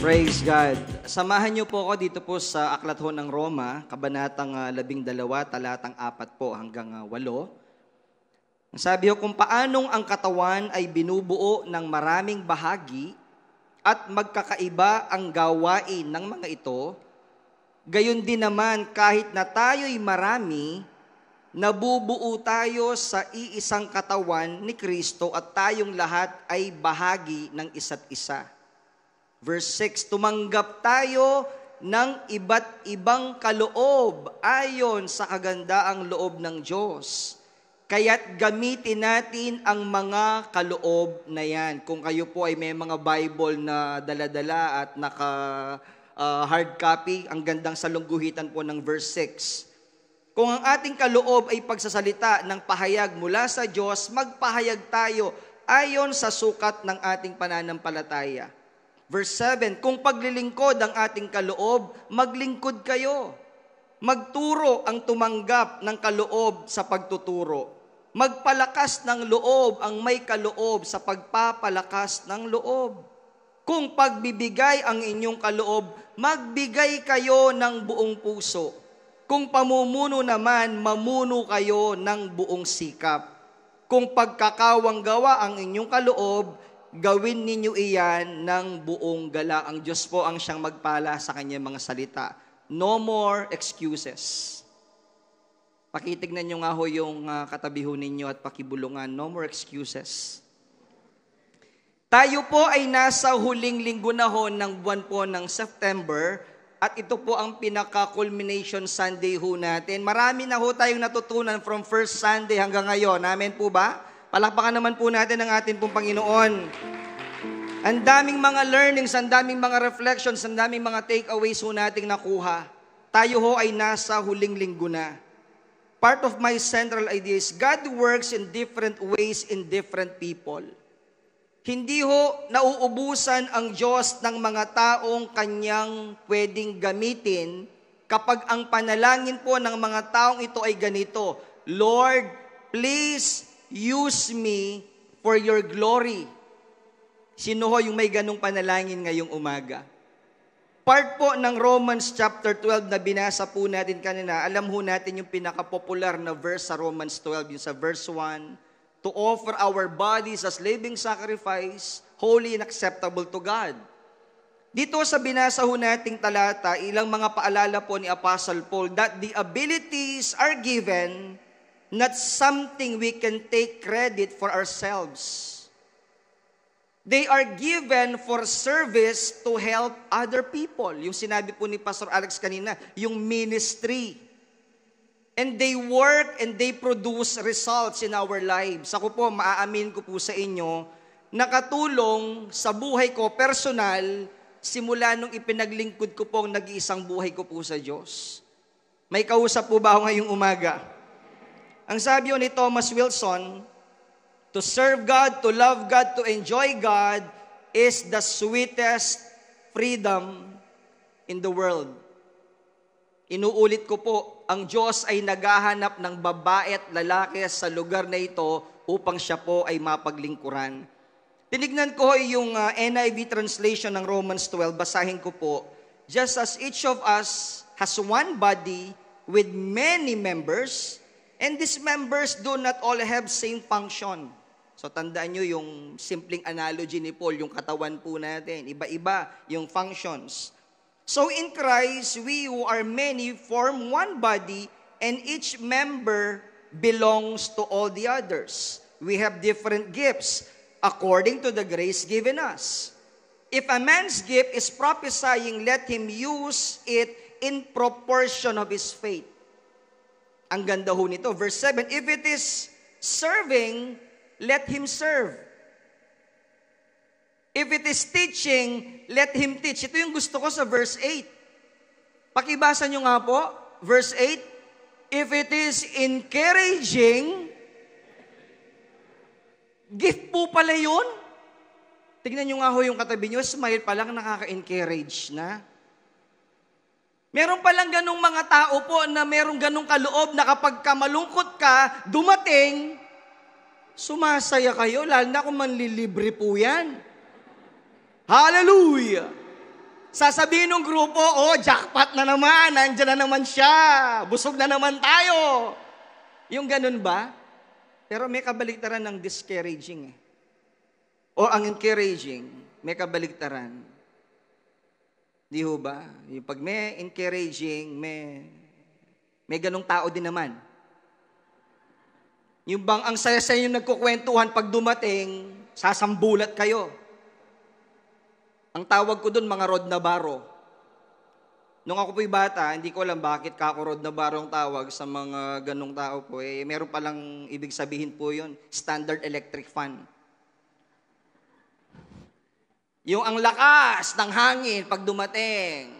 Praise God. Samahan niyo po ako dito po sa Aklat ho ng Roma, Kabanatang 12, talatang 4 po hanggang 8. Ang sabi ho, kung paanong ang katawan ay binubuo ng maraming bahagi at magkakaiba ang gawain ng mga ito, gayon din naman kahit na tayo'y marami, nabubuo tayo sa iisang katawan ni Kristo at tayong lahat ay bahagi ng isa't isa. Verse 6, tumanggap tayo ng iba't ibang kaloob ayon sa kagandaang loob ng Diyos. Kaya't gamitin natin ang mga kaloob na yan. Kung kayo po ay may mga Bible na dala-dala at naka hard copy, ang gandang salungguhitan po ng verse 6. Kung ang ating kaloob ay pagsasalita ng pahayag mula sa Diyos, magpahayag tayo ayon sa sukat ng ating pananampalataya. Verse 7, kung paglilingkod ang ating kaloob, maglingkod kayo. Magturo ang tumanggap ng kaloob sa pagtuturo. Magpalakas ng loob ang may kaloob sa pagpapalakas ng loob. Kung pagbibigay ang inyong kaloob, magbigay kayo ng buong puso. Kung pamumuno naman, mamuno kayo ng buong sikap. Kung pagkakawang gawa ang inyong kaloob, gawin ninyo iyan ng buong gala. Ang Diyos po ang siyang magpala sa kanyang mga salita. No more excuses. Pakitignan nyo nga ho yung katabi ho ninyo at pakibulungan. No more excuses. Tayo po ay nasa huling linggo na ho ng buwan po ng September at ito po ang pinaka-culmination Sunday ho natin. Marami na ho tayong natutunan from first Sunday hanggang ngayon. Amen po ba? Palakpakan naman po natin ang ating pong Panginoon. Ang daming mga learnings, ang daming mga reflections, ang daming mga takeaways ho nating nakuha. Tayo ho ay nasa huling linggo na. Part of my central idea is God works in different ways in different people. Hindi ho nauubusan ang Diyos ng mga taong kanyang pwedeng gamitin kapag ang panalangin po ng mga taong ito ay ganito, Lord, please use me for your glory. Sino ho yung may ganong panalangin ngayong umaga? Part po ng Romans chapter 12 na binasa po natin kanina, alam ho natin yung pinaka-popular na verse sa Romans 12, yung sa verse 1, to offer our bodies as living sacrifice, holy and acceptable to God. Dito sa binasa ho nating talata, ilang mga paalala po ni Apostle Paul that the abilities are given, not something we can take credit for ourselves. They are given for service to help other people. Yung sinabi po ni Pastor Alex kanina, yung ministry. And they work and they produce results in our lives. Ako po, maaamin ko po sa inyo, nakatulong sa buhay ko personal, simula nung ipinaglingkod ko po ang nag-iisang buhay ko po sa Diyos. May kausap po ba ako ngayong umaga? Ang sabi ni Thomas Wilson, to serve God, to love God, to enjoy God is the sweetest freedom in the world. Inuulit ko po, ang Diyos ay naghahanap ng babae at lalaki sa lugar na ito upang siya po ay mapaglingkuran. Tinignan ko yung NIV translation ng Romans 12, basahin ko po. Just as each of us has one body with many members, and these members do not all have same function. So tandaan nyo yung simpleng analogy ni Paul, yung katawan po natin. Iba-iba yung functions. So in Christ, we who are many form one body, and each member belongs to all the others. We have different gifts according to the grace given us. If a man's gift is prophesying, let him use it in proportion of his faith. Ang ganda ho nito. Verse 7, if it is serving, let him serve. If it is teaching, let him teach. Ito yung gusto ko sa verse 8. Pakibasa nyo nga po, verse 8. If it is encouraging, gift po pala yun. Tignan nyo nga ho yung katabi nyo, smile pa lang, nakaka-encourage na. Meron palang ganong mga tao po na merong ganong kaloob na kapag malungkot ka, dumating, sumasaya kayo, lalo na kung manlilibre po yan. Hallelujah! Sasabihin ng grupo, oh, jackpot na naman, nandiyan na naman siya, busog na naman tayo. Yung ganun ba? Pero may kabaligtaran ng discouraging eh. O ang encouraging, may kabaligtaran. Di ho ba? Yung pag may encouraging, may ganong tao din naman. Yung bang ang saya-saya yung nagkukwentuhan pag dumating, sasambulat kayo. Ang tawag ko doon, mga Rod Navarro. Nung ako po'y bata, hindi ko alam bakit kako Rod Navarro ang tawag sa mga ganong tao po. Eh, meron palang ibig sabihin po yun, standard electric fan. Yung ang lakas ng hangin pag dumating,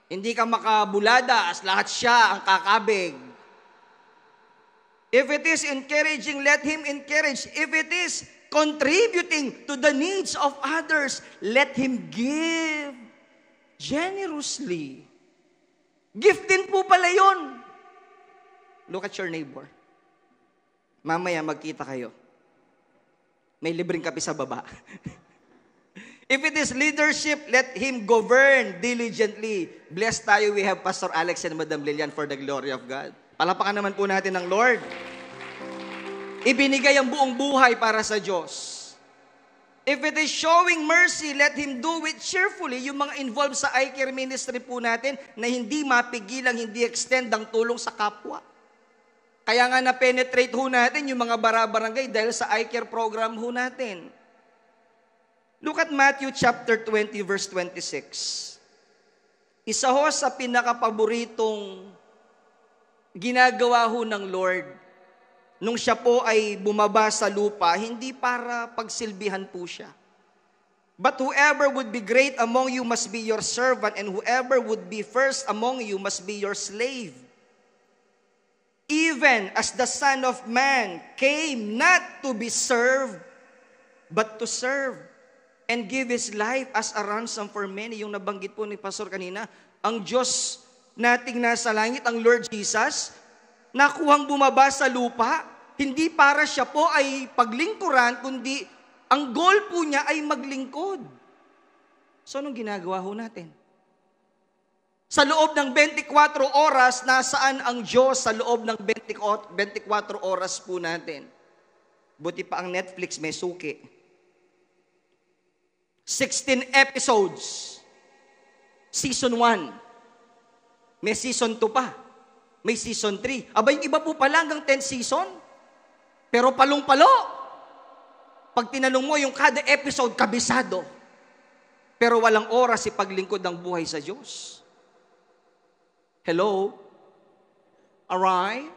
hindi ka makabuladas, lahat siya ang kakabig. If it is encouraging, let him encourage. If it is contributing to the needs of others, let him give generously. Giftin po pala yun. Look at your neighbor. Mamaya magkita kayo. May libreng kape sa baba. If it is leadership, let him govern diligently. Blessed tayo, we have Pastor Alex and Madam Lilian for the glory of God. Palapakan naman po natin ng Lord. Ibinigay ang buong buhay para sa Diyos. If it is showing mercy, let him do it cheerfully. Yung mga involved sa iCare ministry po natin na hindi mapigilang, hindi extend ang tulong sa kapwa. Kaya nga na-penetrate ho natin yung mga barabarangay dahil sa iCare program ho natin. Look at Matthew chapter 20 verse 26. Isa ho sa pinakapaboritong ginagawa ho ng Lord nung siya po ay bumaba sa lupa, hindi para pagsilbihan po siya. But whoever would be great among you must be your servant, and whoever would be first among you must be your slave. Even as the Son of Man came not to be served, but to serve, and give His life as a ransom for many. Yung nabanggit po ni Pastor kanina, ang Diyos nating nasa langit, ang Lord Jesus, nakuhang bumaba sa lupa, hindi para siya po ay paglingkuran, kundi ang goal po niya ay maglingkod. So, anong ginagawa ho natin? Sa loob ng 24 oras, nasaan ang Diyos sa loob ng 24 oras po natin? Buti pa ang Netflix may suki. 16 episodes. Season 1. May season 2 pa. May season 3. Aba, yung iba po pala hanggang 10 season. Pero palong-palo. Pag tinanong mo, yung kada episode, kabisado. Pero walang oras si paglingkod ng buhay sa Diyos. Hello? Alright?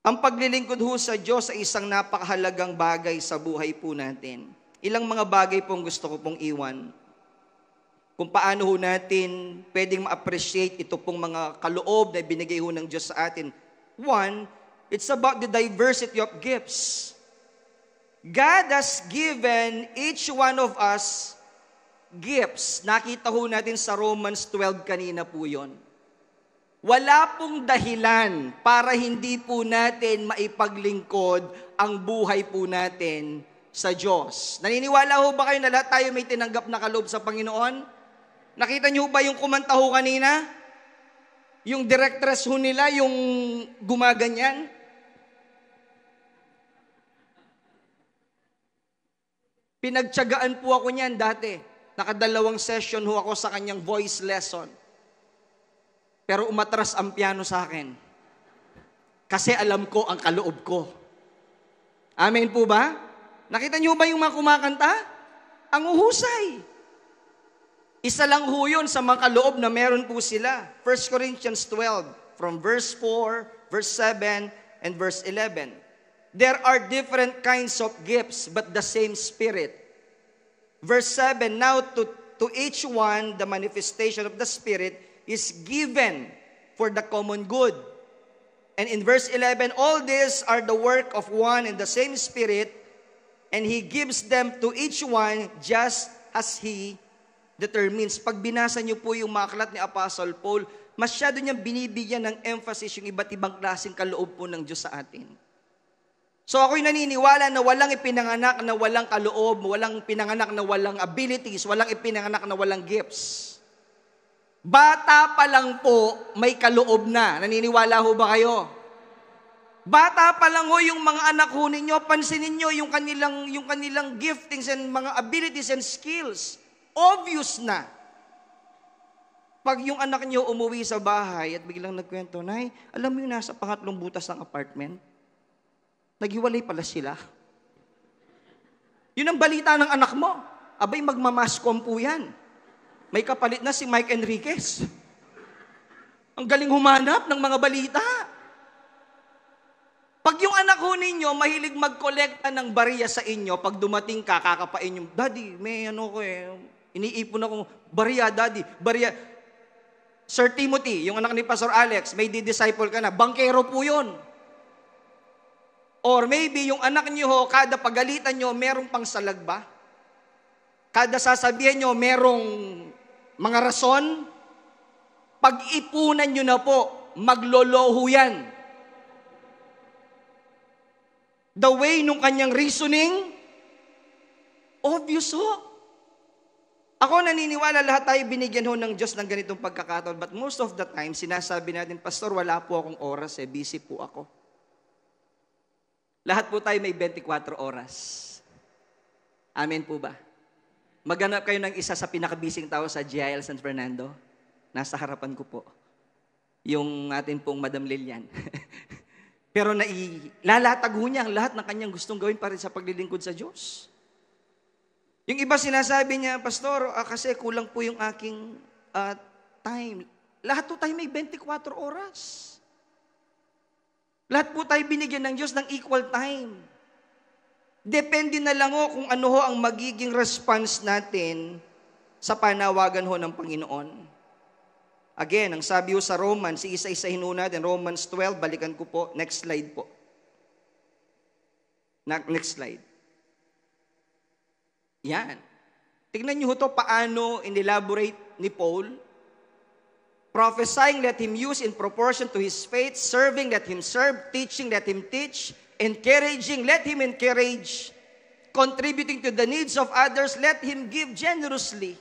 Ang paglilingkod ho sa Diyos ay isang napakahalagang bagay sa buhay po natin. Ilang mga bagay pong gusto ko pong iwan. Kung paano ho natin pwedeng ma-appreciate ito pong mga kaloob na binigay ho ng Diyos sa atin. One, it's about the diversity of gifts. God has given each one of us gifts. Nakita ho natin sa Romans 12 kanina po yon. Wala pong dahilan para hindi po natin maipaglingkod ang buhay po natin sa Diyos. Naniniwala ho ba kayo na lahat tayo may tinanggap na kaloob sa Panginoon? Nakita niyo ba yung kumanta ho kanina? Yung directress ho nila, yung gumaganyan? Pinagtiyagaan po ako niyan dati. Nakadalawang session ho ako sa kanyang voice lesson. Pero umatras ang piano sa akin. Kasi alam ko ang kaloob ko. Amen po ba? Nakita niyo ba yung mga kumakanta? Ang uhusay. Isa lang ho yun sa mga kaloob na meron po sila. 1 Corinthians 12, from verse 4, verse 7, and verse 11. There are different kinds of gifts, but the same Spirit. Verse 7, now to each one, the manifestation of the Spirit is given for the common good. And in verse 11, all these are the work of one and the same Spirit, and He gives them to each one just as He determines. Pag binasa niyo po yung mga aklat ni Apostle Paul, masyado niyang binibigyan ng emphasis yung iba't ibang klaseng kaloob po ng Diyos sa atin. So ako'y naniniwala na walang ipinanganak na walang kaloob, walang pinanganak na walang abilities, walang ipinanganak na walang gifts. Bata pa lang po, may kaloob na. Naniniwala ho ba kayo? Bata pa lang ho yung mga anak ho ninyo, pansinin nyo yung kanilang giftings and mga abilities and skills. Obvious na. Pag yung anak nyo umuwi sa bahay at biglang nagkwento, Nay, alam mo yung nasa pangatlong butas ng apartment? Naghiwalay pala sila. Yun ang balita ng anak mo. Abay, magmamascom po yan. May kapalit na si Mike Enriquez. Ang galing humanap ng mga balita. Pag yung anak ho ninyo, mahilig mag-kolekta ng bariya sa inyo, pag dumating ka, kakapain yung, Daddy, may iniipon ako, bariya, Daddy, bariya. Sir Timothy, yung anak ni Pastor Alex, may di-disciple ka na, bangkero po yun. Or maybe yung anak niyo ho, kada pagalitan niyo, merong pangsalagba. Kada sasabihin niyo, merong mga rason. Pag-ipunan niyo na po, magloloho yan. The way nung kanyang reasoning, obvious ho. Ako naniniwala lahat tayo binigyan ho ng Diyos ng ganitong pagkakataon. But most of the time, sinasabi natin, Pastor, wala po akong oras busy po ako. Lahat po tayo may 24 oras. Amen po ba? Maghanap kayo ng isa sa pinakabising tao sa GIL San Fernando. Nasa harapan ko po. Yung atin pong Madam Lilian. Pero nailalatag ho niya ang lahat ng kanyang gustong gawin para sa paglilingkod sa Diyos. Yung iba sinasabi niya, Pastor, kasi kulang po yung aking time. Lahat po tayo may 24 oras. Lahat po tayo binigyan ng Diyos ng equal time. Depende na lang ho kung ano ho ang magiging response natin sa panawagan ho ng Panginoon. Again, ang sabi ho sa Romans, isa-isahin ho natin, Romans 12, balikan ko po. Next slide po. Next slide. Yan. Tignan niyo ho to paano inelaborate ni Paul. Prophesying, let him use in proportion to his faith. Serving, let him serve. Teaching, let him teach. Encouraging, let him encourage. Contributing to the needs of others, let him give generously.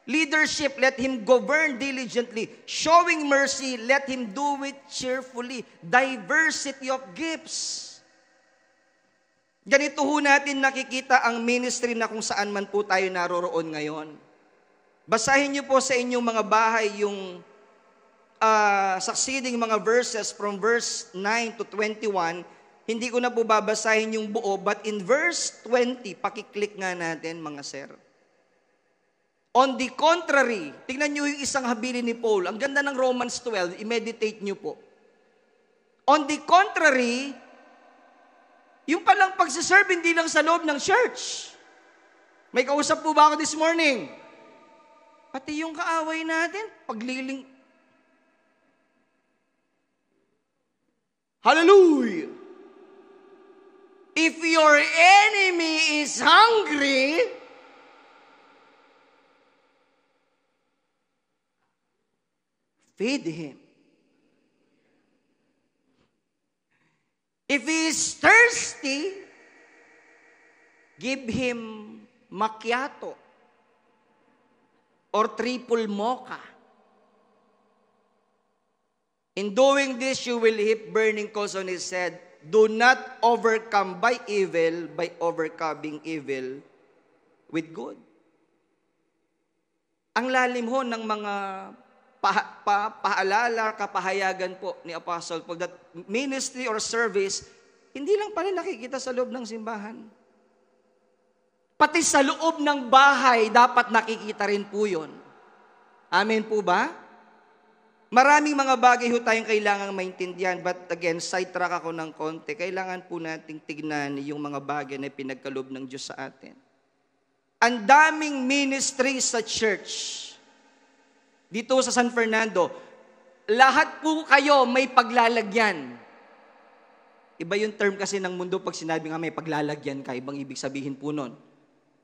Leadership, let him govern diligently. Showing mercy, let him do it cheerfully. Diversity of gifts. Ganito ho natin nakikita ang ministry na kung saan man po tayo naroroon ngayon. Basahin niyo po sa inyong mga bahay yung succeeding mga verses from verse 9 to 21. Hindi ko na po babasahin yung buo, but in verse 20, pakiclick nga natin mga sir. On the contrary, tingnan niyo yung isang habilin ni Paul. Ang ganda ng Romans 12, i-meditate niyo po. On the contrary, yung palang pagsiserve hindi lang sa loob ng church. May kausap po ba ako this morning? Pati yung kaaway natin, pagliling. Hallelujah! If your enemy is hungry, feed him. If he is thirsty, give him macchiato or triple mocha. In doing this, you will heap burning coals on his head. Do not overcome by evil, by overcoming evil with good. Ang lalim ho ng mga paalala, kapahayagan po ni Apostle Paul that ministry or service, hindi lang pala nakikita sa loob ng simbahan. Pati sa loob ng bahay, dapat nakikita rin po yun. Amen po ba? Maraming mga bagay ho tayong kailangang maintindihan, but again, sidetrack ako ng konti. Kailangan po nating tignan yung mga bagay na pinagkaloob ng Diyos sa atin. Ang daming ministry sa church. Dito sa San Fernando, lahat po kayo may paglalagyan. Iba yung term kasi ng mundo pag sinabi nga may paglalagyan ka, ibang ibig sabihin po nun.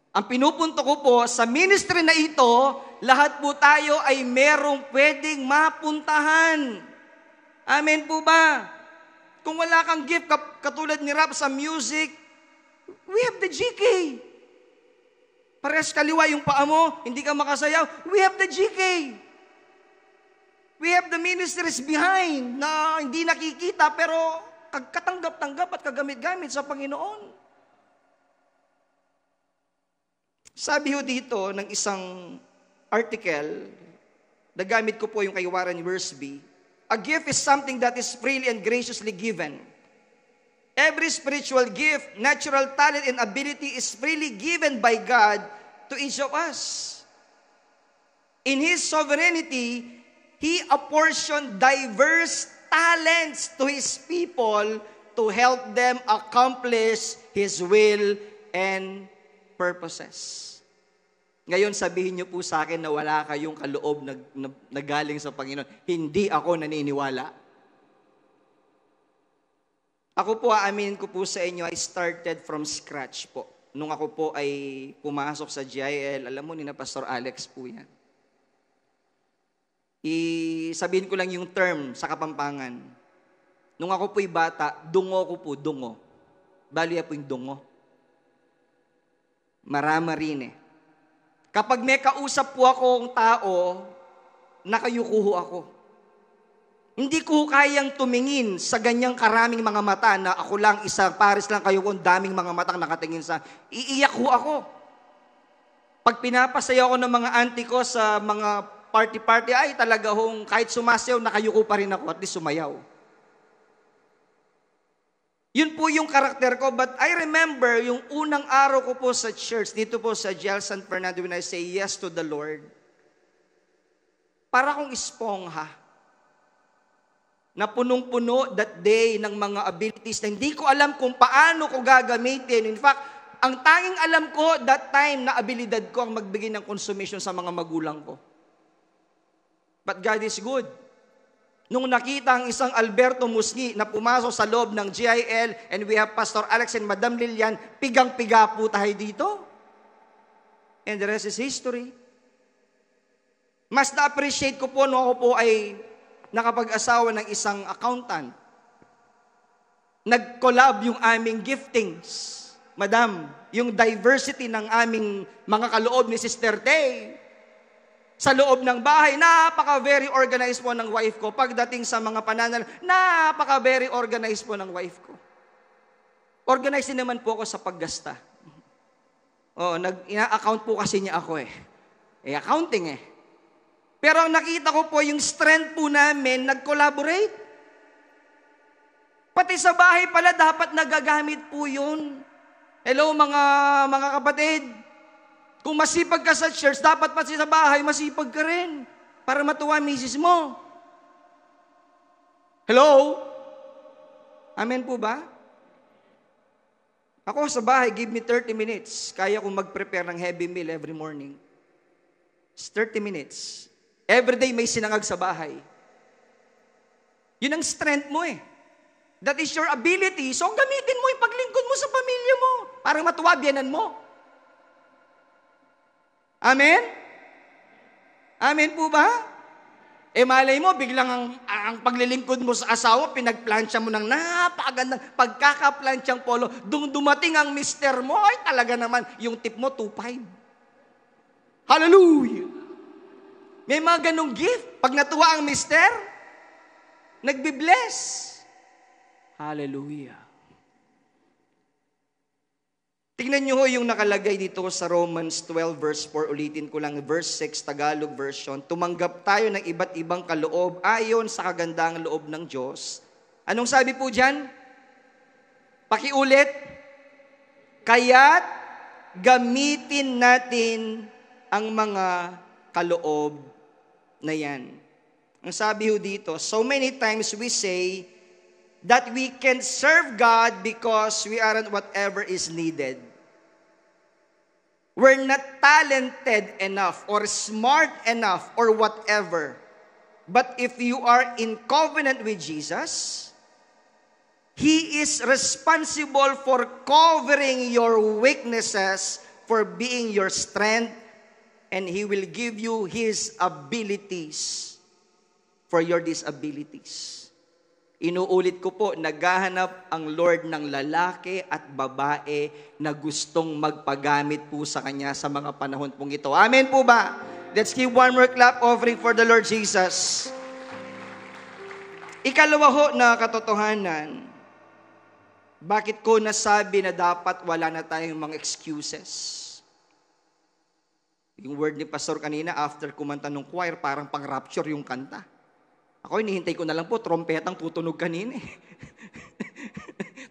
Ang pinupunto ko po, sa ministry na ito, lahat po tayo ay merong pwedeng mapuntahan. Amen po ba? Kung wala kang gift, katulad ni Rap sa music, we have the GK. Pares kaliwa yung paa mo, hindi ka makasayaw, we have the GK. We have the ministries behind na hindi nakikita pero katanggap-tanggap at kagamit-gamit sa Panginoon. Sabi ho dito ng isang article, nagamit ko po yung kay Warren Wiersbe, a gift is something that is freely and graciously given. Every spiritual gift, natural talent, and ability is freely given by God to each of us. In His sovereignty, He apportioned diverse talents to His people to help them accomplish His will and purposes. Ngayon sabihin niyo po sa akin na wala kayong kaloob na galing sa Panginoon. Hindi ako naniniwala. Ako po, aaminin ko po sa inyo, I started from scratch po. Nung ako po ay pumasok sa GIL, alam mo ni na Pastor Alex po yan. Sabihin ko lang yung term sa Kapampangan. Nung ako po'y bata, dungo ko po, dungo. Bali po yung dungo. Marama rin eh. Kapag may kausap po akong tao, nakayukuho ako. Hindi ko kayang tumingin sa ganyang karaming mga mata na ako lang, isa, pares lang kayo kung daming mga matang nakatingin sa, iiyak ho ako. Pag pinapasayaw ko ng mga auntie ko sa mga party-party, ay talaga hong kahit sumasayaw, nakayuko pa rin ako, at least sumayaw. Yun po yung karakter ko, but I remember yung unang araw ko po sa church, dito po sa GIL San Fernando, when I say yes to the Lord, para akong espongha, na punong-puno that day ng mga abilities na hindi ko alam kung paano ko gagamitin. In fact, ang tanging alam ko that time na abilidad ko ang magbigay ng consummation sa mga magulang ko. But God is good. Nung nakita ang isang Alberto Musni na pumasok sa loob ng GIL and we have Pastor Alex and Madam Lilian, pigang-piga po tayo dito. And the rest is history. Mas na-appreciate ko po nung ako po ay nakapag-asawa ng isang accountant. Nag-collab yung aming giftings. Madam, yung diversity ng aming mga kaloob ni Sister Tay, sa loob ng bahay, napaka-very organized po ng wife ko. Pagdating sa mga pananal, napaka-very organized po ng wife ko. Organized din naman po ako sa paggasta. Ina-account po kasi niya ako eh. Accounting eh. Pero ang nakita ko po, yung strength po namin, nag-collaborate. Pati sa bahay pala, dapat nagagamit po yun. Hello mga kapatid. Kung masipag ka sa church, dapat pati sa bahay, masipag ka rin. Para matuwa misis mo. Hello? Amen po ba? Ako sa bahay, give me 30 minutes. Kaya kong mag-prepare ng heavy meal every morning. It's 30 minutes. Every day may sinangag sa bahay. Yun ang strength mo eh. That is your ability. So gamitin mo yung paglingkod mo sa pamilya mo. Para matuwa, biyanan mo. Amen? Amen po ba? Malay mo, biglang ang paglilingkod mo sa asawa, pinagplansya mo ng napakagandang pagkakaplansyang polo. Dumating ang mister mo, ay talaga naman, yung tip mo, 2.5. Hallelujah! May mga ganong gift. Pag natuwa ang mister, nagbibless. Hallelujah! Tingnan nyo ho yung nakalagay dito sa Romans 12 verse 4. Ulitin ko lang, verse 6, Tagalog version. Tumanggap tayo ng iba't ibang kaloob ayon sa kagandang loob ng Diyos. Anong sabi po dyan? Pakiulit. Kaya't gamitin natin ang mga kaloob na yan. Ang sabi ho dito, so many times we say that we can serve God because we aren't whatever is needed. We're not talented enough or smart enough or whatever. But if you are in covenant with Jesus, He is responsible for covering your weaknesses, for being your strength, and He will give you His abilities for your disabilities. Inuulit ko po, naghahanap ang Lord ng lalaki at babae na gustong magpagamit po sa Kanya sa mga panahon pong ito. Amen po ba? Let's give one more clap offering for the Lord Jesus. Ikalawa ho na katotohanan, bakit ko nasabi na dapat wala na tayong mga excuses? Yung word ni Pastor kanina, after kumanta ng choir, parang pang-rapture yung kanta. Ako, hinihintay ko na lang po, trompetang tutunog kanina.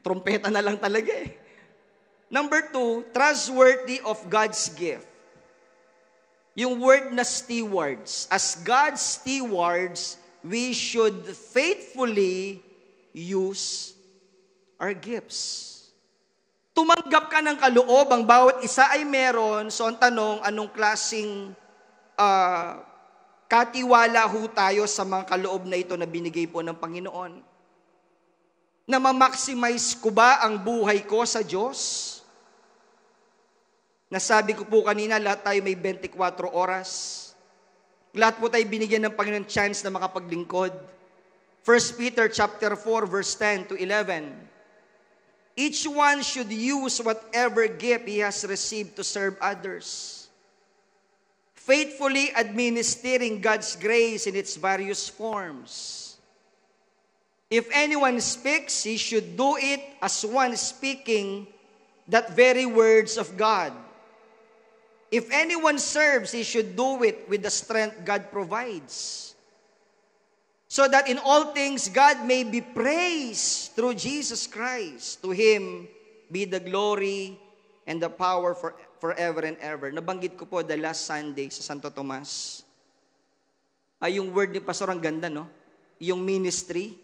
Trompeta na lang talaga eh. Number 2, trustworthy of God's gift. Yung word na stewards. As God's stewards, we should faithfully use our gifts. Tumanggap ka ng kaloob, ang bawat isa ay meron. So ang tanong, anong klaseng katiwala ho tayo sa mga kaloob na ito na binigay po ng Panginoon? Na ma-maximize ko ba ang buhay ko sa Diyos? Nasabi ko po kanina, lahat tayo may 24 oras. Lahat po tayo binigyan ng Panginoon chance na makapaglingkod. 1 Peter chapter 4 verse 10 to 11. Each one should use whatever gift he has received to serve others, faithfully administering God's grace in its various forms. If anyone speaks, he should do it as one speaking that very words of God. If anyone serves, he should do it with the strength God provides, so that in all things God may be praised through Jesus Christ. To Him be the glory and the power forever and ever. Nabanggit ko po the last Sunday sa Santo Tomas. Yung word ni Pastor, ang ganda, no? Yung ministry,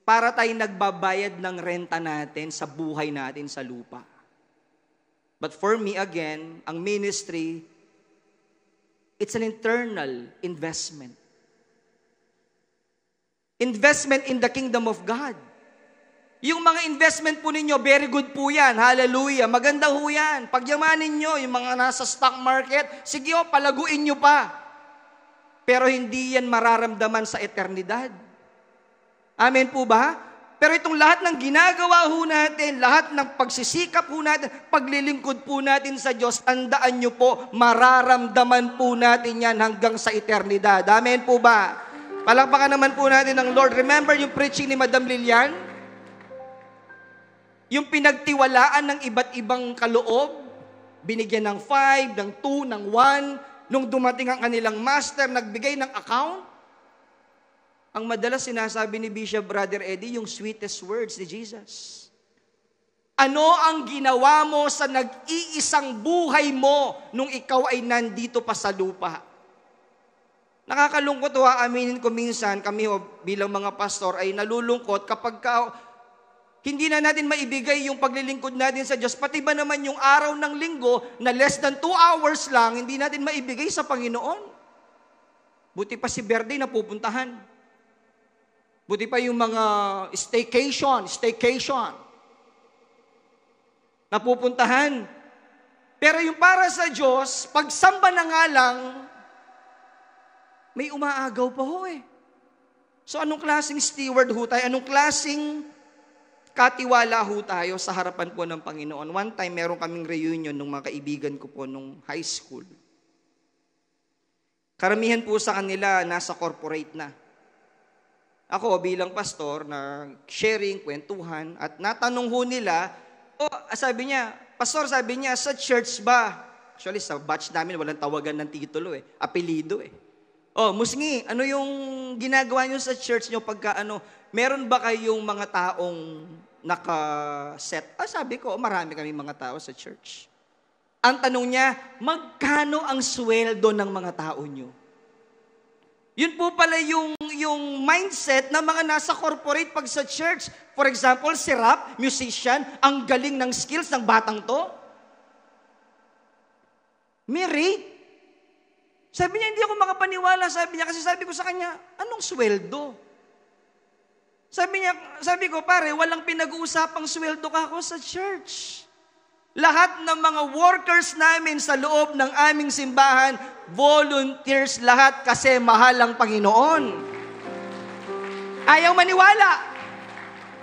para tayo nagbabayad ng renta natin sa buhay natin sa lupa. But for me, again, ang ministry, it's an internal investment. Investment in the kingdom of God. Yung mga investment po ninyo, very good po yan. Hallelujah. Maganda ho yan. Pagyamanin nyo, yung mga nasa stock market, sige o, palaguin nyo pa. Pero hindi yan mararamdaman sa eternidad. Amen po ba? Pero itong lahat ng ginagawa ho natin, lahat ng pagsisikap ho natin, paglilingkod po natin sa Diyos, tandaan nyo po, mararamdaman po natin yan hanggang sa eternidad. Amen po ba? Palakpakan naman po natin ng Lord. Remember yung preaching ni Madam Lilian? Yung pinagtiwalaan ng iba't ibang kaloob, binigyan ng 5, ng 2, ng 1, nung dumating ang kanilang master, nagbigay ng account. Ang madalas sinasabi ni Bishop Brother Eddie, yung sweetest words ni Jesus. Ano ang ginawa mo sa nag-iisang buhay mo nung ikaw ay nandito pa sa lupa? Nakakalungkot ho, aminin ko minsan, kami bilang mga pastor ay nalulungkot kapag hindi na natin maibigay yung paglilingkod natin sa Diyos. Pati ba naman yung araw ng linggo na less than 2 hours lang, hindi natin maibigay sa Panginoon. Buti pa si Verde na pupuntahan. Buti pa yung mga staycation, napupuntahan. Pero yung para sa Diyos, pagsamba na nga lang, may umaagaw pa ho eh. So anong klaseng steward ho tayo? Anong klaseng katiwala ho tayo sa harapan po ng Panginoon? One time, meron kaming reunion ng mga kaibigan ko po nung high school. Karamihan po sa kanila nasa corporate na. Ako bilang pastor na sharing, kwentuhan, at natanong ho nila, sabi niya, pastor, sabi niya, sa church ba? Actually, sa batch namin, walang tawagan ng titulo eh, apelido eh. Musngi, ano yung ginagawa niyo sa church niyo pagka meron ba kayong mga taong naka-set? Sabi ko, marami kami mga tao sa church. Ang tanong niya, magkano ang sweldo ng mga tao nyo? Yun po pala yung mindset ng mga nasa corporate pag sa church. For example, si rap, musician, ang galing ng skills ng batang to. Mary, sabi niya, hindi ako makapaniwala. Sabi niya, kasi sabi ko sa kanya, anong sweldo? Sabi ko, pare, walang pinag-uusapang sweldo ka ako sa church. Lahat ng mga workers namin sa loob ng aming simbahan, volunteers lahat kasi mahal ang Panginoon. Ayaw maniwala.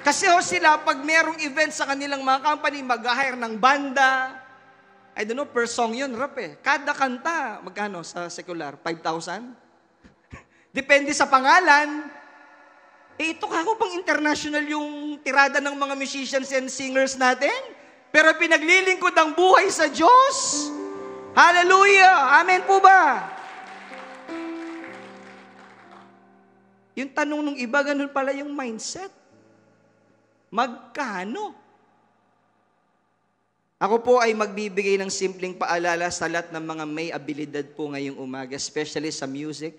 Kasi sila, pag merong event sa kanilang mga company, mag-hire ng banda. I don't know, per song yun, rap eh. Kada kanta, magkano sa secular? 5,000? Depende sa pangalan. Ito kako pang international yung tirada ng mga musicians and singers natin. Pero pinaglilingkod ang buhay sa Diyos. Hallelujah! Amen po ba? Yung tanong ng iba, ganun pala yung mindset. Magkano? Ako po ay magbibigay ng simpleng paalala sa lahat ng mga may abilidad po ngayong umaga, especially sa music.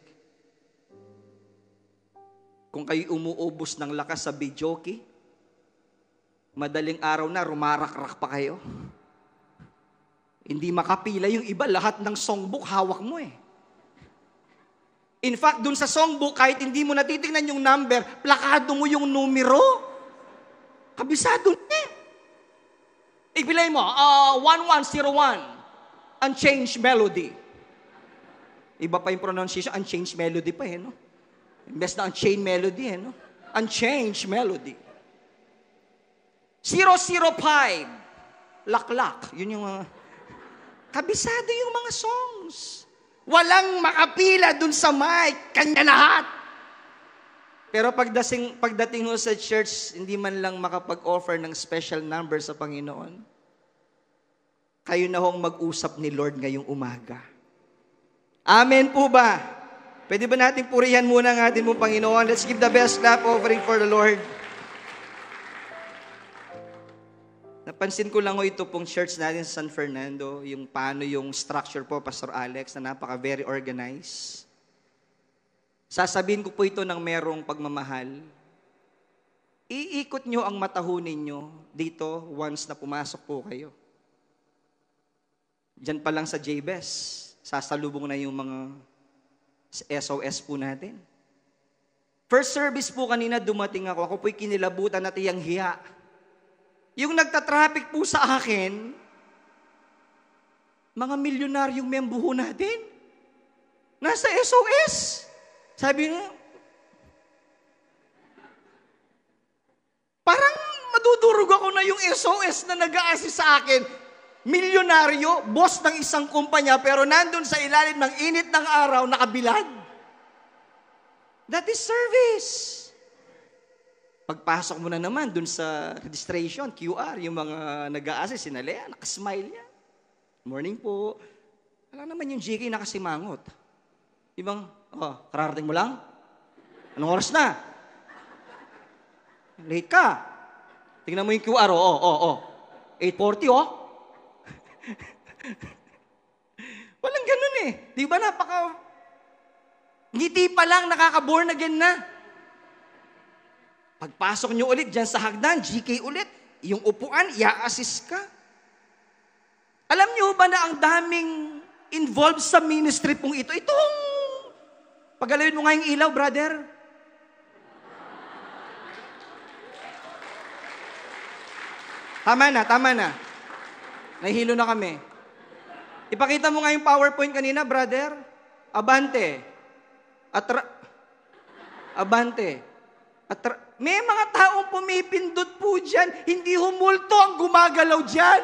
Kung kayo umuubos ng lakas sa videoke, madaling araw na, rumarak-rak pa kayo. Hindi makapila yung iba, lahat ng songbook hawak mo eh. In fact, dun sa songbook, kahit hindi mo natitingnan yung number, plakado mo yung numero. Kabisado na eh. Ibilay mo, 1101, unchanged melody. Iba pa yung pronunciation, unchanged melody pa eh, no? Imbes na unchained melody eh, no? Unchanged melody. 005, laklak. Yun yung mga, kabisado yung mga songs. Walang makapila dun sa mic, kanya lahat. Pero pagdating ho sa church, hindi man lang makapag-offer ng special number sa Panginoon. Kayo na hong mag-usap ni Lord ngayong umaga. Amen po ba? Pwede ba natin purihan muna ang ating mong Panginoon? Let's give the best clap offering for the Lord. Napansin ko lang ito pong church natin sa San Fernando, yung paano yung structure po, Pastor Alex, na very organized. Sasabihin ko po ito ng merong pagmamahal. Iikot nyo ang matahunin nyo dito once na pumasok po kayo. Diyan pa lang sa JBS, sasalubong na yung mga SOS po natin. First service po kanina dumating ako po'y kinilabutan na tiyang hiya. Yung nagtatraffic po sa akin, mga milyonaryong membuho natin, nasa SOS. Sabi niya, parang madudurog ako na yung SOS na nag-a-assist sa akin. Milyonaryo, boss ng isang kumpanya, pero nandun sa ilalim ng init ng araw, nakabilad. That is service. Pagpasok mo na naman dun sa registration, QR, yung mga nag-a-assist, sinalaya, nakasmile yan. Morning po. Alam naman yung GK nakasimangot. Ibang, kararating mo lang? Anong oras na? Late ka. Tingnan mo yung QR, 8:40, Walang ganun eh. Di ba ngiti pa lang, nakaka-born again na. Pagpasok nyo ulit dyan sa hagdan, GK ulit, yung upuan, i-assist ka. Alam nyo ba na ang daming involved sa ministry pong ito? Itong, pagalawin mo nga yung ilaw, brother. Tama na. Nahihilo na kami. Ipakita mo nga yung PowerPoint kanina, brother. Abante. May mga taong pumipindot po dyan, hindi humulto ang gumagalaw dyan.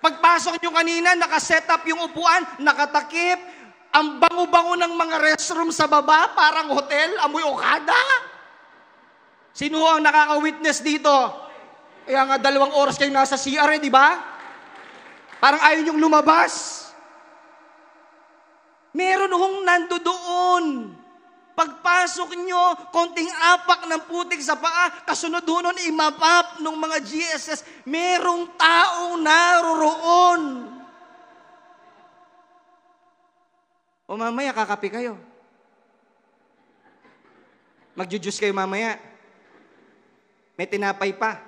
Pagpasok nyo kanina, nakaset up yung upuan, nakatakip, ang bango-bango ng mga restroom sa baba, parang hotel, amoy Okada. Sino ang nakaka-witness dito? Kaya nga 2 oras kayo nasa CR, di ba? Parang ayaw niyong lumabas. Meron hong nando doon. Pagpasok nyo, konting apak ng putik sa paa, kasunod nun, imapap ng mga GSS, merong taong naroroon. O mamaya, kakapi kayo. Magjujuice kayo mamaya. May tinapay pa.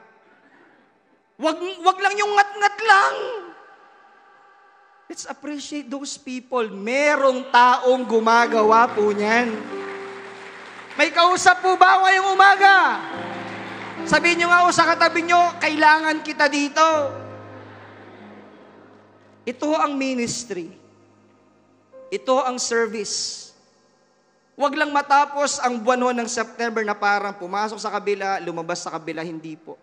Wag lang yung ngat-ngat lang. Let's appreciate those people. Merong taong gumagawa po niyan. May kausap po ba ngayong umaga? Sabihin nyo nga o sa katabi nyo, kailangan kita dito. Ito ang ministry. Ito ang service. Huwag lang matapos ang buwan ng September na parang pumasok sa kabila, lumabas sa kabila, hindi po.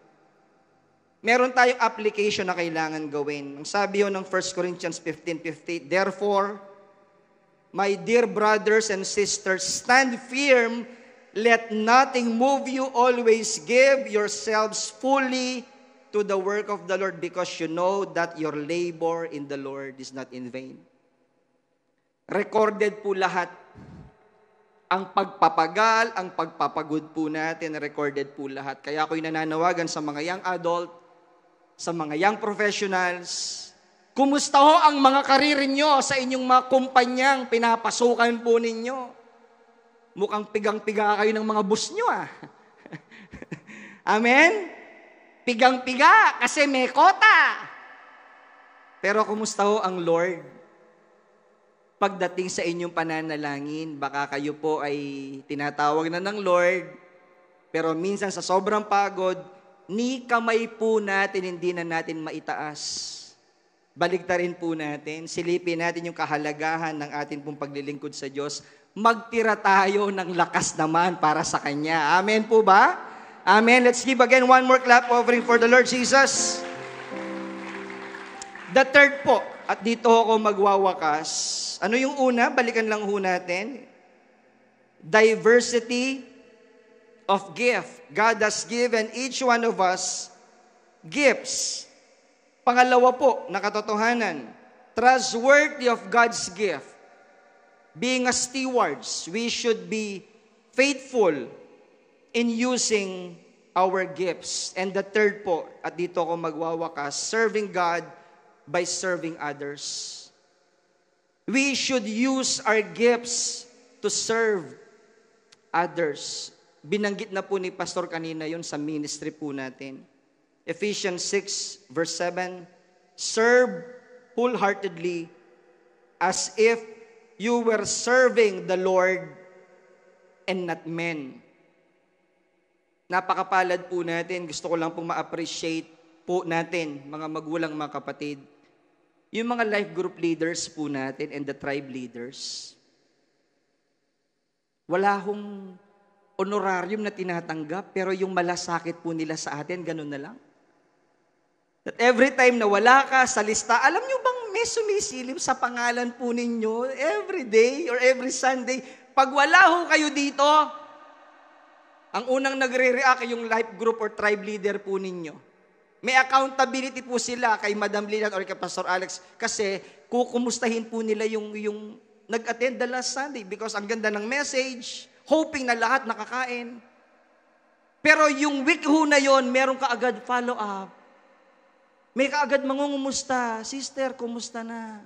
Meron tayong application na kailangan gawin. Ang sabi yun ng 1 Corinthians 15:15, therefore, my dear brothers and sisters, stand firm, let nothing move you, always give yourselves fully to the work of the Lord because you know that your labor in the Lord is not in vain. Recorded po lahat. Ang pagpapagal, ang pagpapagod po natin, recorded po lahat. Kaya ako'y nananawagan sa mga young adult, sa mga young professionals, kumusta ho ang mga karir nyo sa inyong mga kumpanyang pinapasukan po ninyo? Mukhang pigang-piga kayo ng mga boss nyo Amen? Pigang-piga kasi may kota. Pero kumusta ho ang Lord? Pagdating sa inyong pananalangin, baka kayo po ay tinatawag na ng Lord, pero minsan sa sobrang pagod, ni kamay po natin, hindi na natin maitaas. Baligtarin po natin, silipin natin yung kahalagahan ng ating pong paglilingkod sa Diyos. Magtira tayo ng lakas naman para sa Kanya. Amen po ba? Amen. Let's give again one more clap offering for the Lord Jesus. The third po, at dito ako magwawakas. Ano yung una? Balikan lang ho natin. Diversity of gift. God has given each one of us gifts. Pangalawa po, na katotohanan, trustworthy of God's gift. Being a stewards, we should be faithful in using our gifts. And the third po, at dito ako magwawakas, serving God by serving others. We should use our gifts to serve others. Binanggit na po ni Pastor kanina yun sa ministry po natin. Ephesians 6 verse 7, serve wholeheartedly as if you were serving the Lord and not men. Napakapalad po natin. Gusto ko lang pong ma-appreciate po natin, mga magulang, mga kapatid, yung mga life group leaders po natin and the tribe leaders. Wala hong honorarium na tinatanggap, pero yung malasakit po nila sa atin, ganun na lang. That every time na wala ka sa lista, alam nyo bang may sumisilip sa pangalan po ninyo every day or every Sunday? Pag wala ho kayo dito, ang unang nagre-react yung life group or tribe leader po ninyo. May accountability po sila kay Madam Lilian or kay Pastor Alex kasi kukumustahin po nila yung nag-attend the last Sunday because ang ganda ng message, hoping na lahat nakakain. Pero yung week ho na yon, meron ka agad follow-up. May kaagad mangungumusta, sister, kumusta na?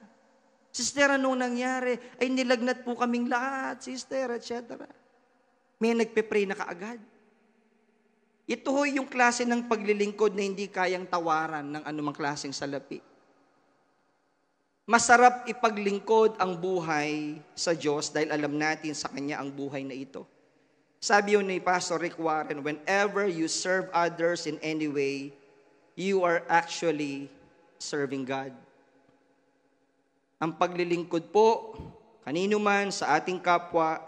Sister, anong nangyari? Ay, nilagnat po kaming lahat, sister, etc. May nagpe-pray na kaagad. Ito ho yung klase ng paglilingkod na hindi kayang tawaran ng anumang klaseng salapi. Masarap ipaglingkod ang buhay sa Diyos dahil alam natin sa Kanya ang buhay na ito. Sabi yun ni Pastor Rick Warren, whenever you serve others in any way, you are actually serving God. Ang paglilingkod po, kanino man sa ating kapwa,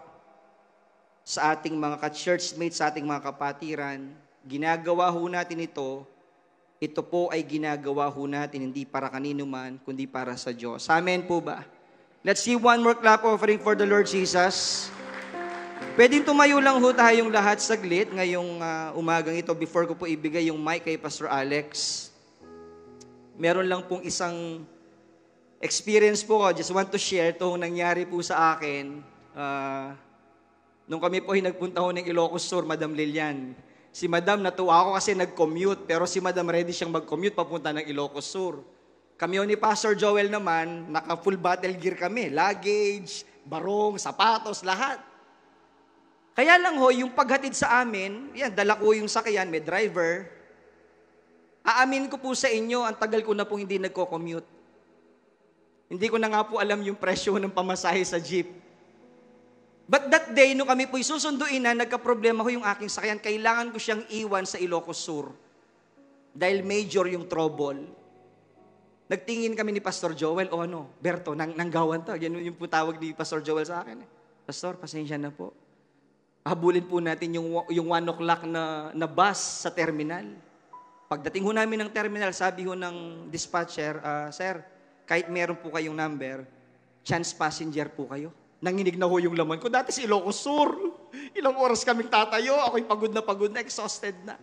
sa ating mga ka-churchmates, sa ating mga kapatiran, ginagawa ho natin ito po ay ginagawa ho natin hindi para kanino man, kundi para sa Diyos. Amen po ba? Let's see one more clap offering for the Lord Jesus. Pwedeng tumayo lang ho tayong lahat saglit ngayong umagang ito before ko po ibigay yung mic kay Pastor Alex. Meron lang pong isang experience po ko. Just want to share ito nangyari po sa akin. Nung kami po ay nagpunta ho ng Ilocos Sur, Madam Lilian, si Madam natuwa ako kasi nag-commute, pero si Madam ready siyang mag-commute papunta ng Ilocos Sur. Kami ho ni Pastor Joel naman, naka full battle gear kami, luggage, barong, sapatos, lahat. Kaya lang ho, yung paghatid sa amin, yan, dala ko yung sakyan, may driver. Aamin ko po sa inyo, ang tagal ko na po hindi nagko-commute. Hindi ko na nga po alam yung presyo ng pamasahe sa jeep. But that day, nung kami po'y susunduin na, nagka-problema ko yung aking sakyan, kailangan ko siyang iwan sa Ilocos Sur. Dahil major yung trouble. Nagtingin kami ni Pastor Joel, Berto, nanggawan to. Yan yung po tawag ni Pastor Joel sa akin. Pastor, pasensya na po. Habulin po natin yung 1 o'clock na bus sa terminal. Pagdating ho namin ng terminal, sabi ho ng dispatcher, Sir, kahit meron po kayong number, chance passenger po kayo. Nanginig na ho yung laman ko. Dati si Ilocos Sur. Ilang oras kaming tatayo. Ako'y pagod na, exhausted na.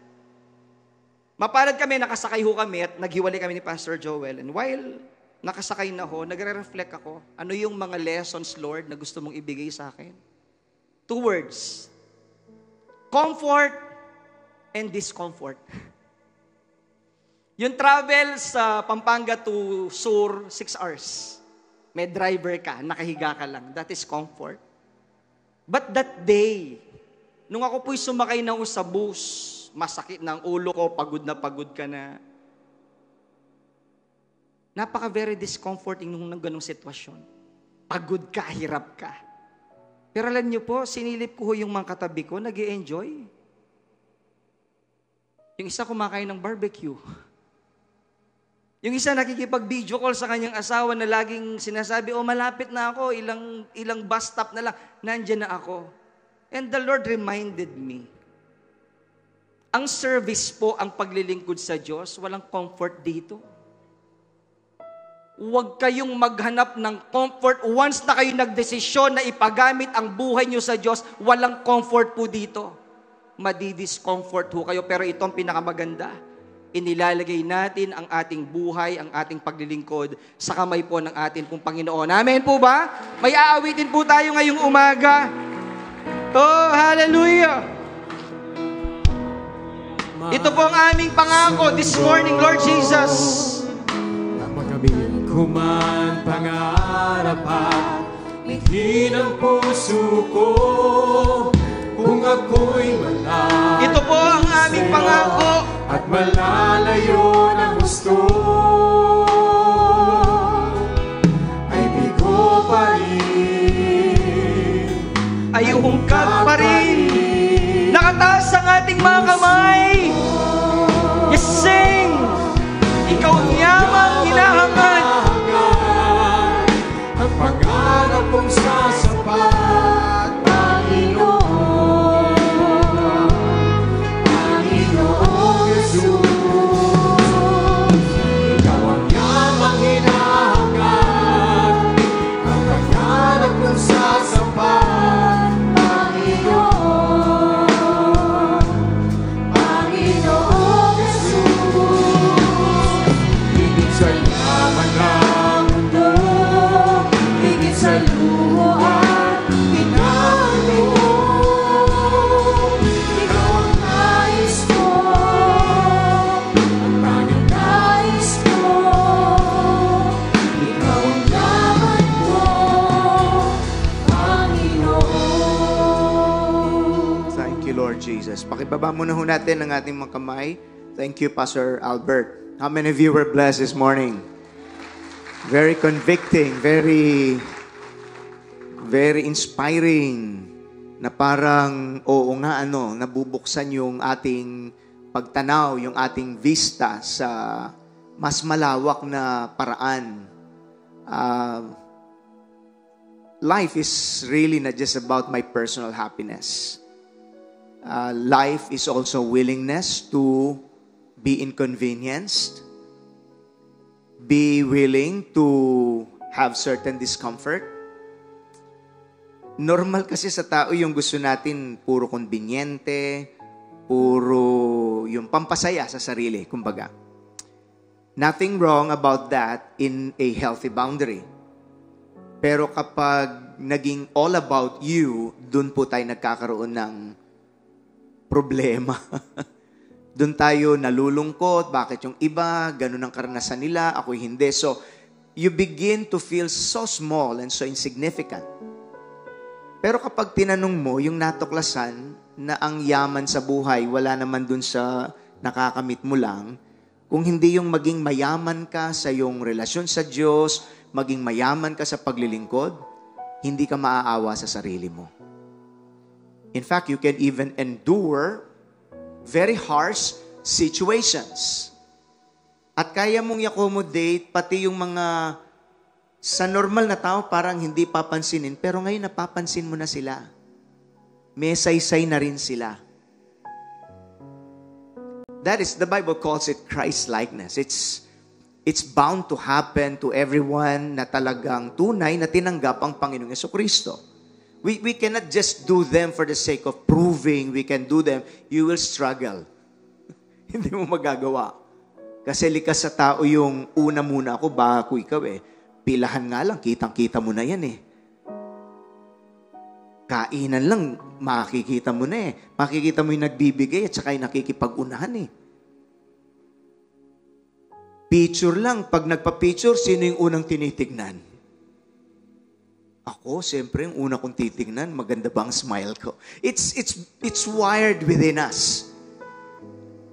Mapalad kami, nakasakay ho kami at naghiwalay kami ni Pastor Joel. And while nakasakay na ho, nagre-reflect ako, ano yung mga lessons, Lord, na gusto mong ibigay sa akin? 2 words. Comfort and discomfort. Yung travel sa Pampanga to Sur, 6 hours. May driver ka, nakahiga ka lang. That is comfort. But that day, nung ako po'y sumakay na sa bus, masakit na ang ulo ko, pagod ka na. Napaka-very discomforting nung ganong sitwasyon. Pagod ka, hirap ka. Pero alam niyo po, sinilip ko yung mga katabi ko, nag-i-enjoy. Yung isa kumakain ng barbecue. Yung isa nakikipag-video call sa kanyang asawa na laging sinasabi, malapit na ako, ilang bus stop na lang, nandyan na ako. And the Lord reminded me, ang service po, ang paglilingkod sa Diyos, walang comfort dito. Huwag kayong maghanap ng comfort. Once na kayo nagdesisyon na ipagamit ang buhay nyo sa Diyos, walang comfort po dito. Madidiscomfort ho kayo, pero ito ang pinakamaganda. Inilalagay natin ang ating buhay, ang ating paglilingkod sa kamay po ng atin pong Panginoon. Amen po ba? May aawitin po tayo ngayong umaga. Hallelujah! Ito po ang aming pangako this morning, Lord Jesus. Magkabihin ko man pangarap at lihin ang puso ko kung ako'y malayo. Ito po ang aming pangako. At malalayo ng gusto ay bigo pa rin, ay uhungkag pa rin. Nakataas ang ating mga kamay. Yes, sing. Ikaw ang yamang hinahangad. Ang pangarap kong sasapat, Panginoon. Panginoon Jesus, ikaw ang yamang hinahangad. Ang pangarap kong sasapat, Panginoon. Panginoon Jesus, higit sa yaman ng mundo, higit sa luho at pinagod. Ikaw ang nais ko, ang tanging nais ko. Ikaw ang yaman ko, Panginoon. Thank you, Lord Jesus. Pakibaba muna ho natin ang ating mga kamay. Thank you, Pastor Albert. How many of you were blessed this morning? Very convicting, very inspiring, na parang, nabubuksan yung ating pagtanaw, yung ating vista sa mas malawak na paraan. Life is really not just about my personal happiness. Life is also willingness to be inconvenienced, be willing to have certain discomfort. Normal kasi sa tao yung gusto natin puro konbinyente, puro yung pampasaya sa sarili, kumbaga. Nothing wrong about that in a healthy boundary. Pero kapag naging all about you, dun po tayo nagkakaroon ng problema. Dun tayo nalulungkot, bakit yung iba, ganun ang karanasan nila, ako hindi. So, you begin to feel so small and so insignificant. Pero kapag tinanong mo, yung natuklasan na ang yaman sa buhay, wala naman dun sa nakakamit mo lang, kung hindi yung maging mayaman ka sa iyong relasyon sa Diyos, maging mayaman ka sa paglilingkod, hindi ka maaawa sa sarili mo. In fact, you can even endure very harsh situations. At kaya mong i-accommodate pati yung mga sa normal na tao parang hindi papansinin, pero ngayon napapansin mo na sila. May saysay na rin sila. That is, the Bible calls it Christ-likeness. It's bound to happen to everyone na talagang tunay na tinanggap ang Panginoong Jesucristo. We cannot just do them for the sake of proving we can do them. You will struggle. Hindi mo magagawa. Kasi likas sa tao yung una muna ako, bago ikaw eh. Pilahan nga lang, kitang-kita mo na yan eh. Kainan lang, makikita mo na eh. Makikita mo yung nagbibigay at saka yung nakikipag-unahan eh. Picture lang, pag nagpa-picture, sino yung unang tinitignan? Ako, siyempre, yung una kong titignan, maganda bang smile ko? It's wired within us.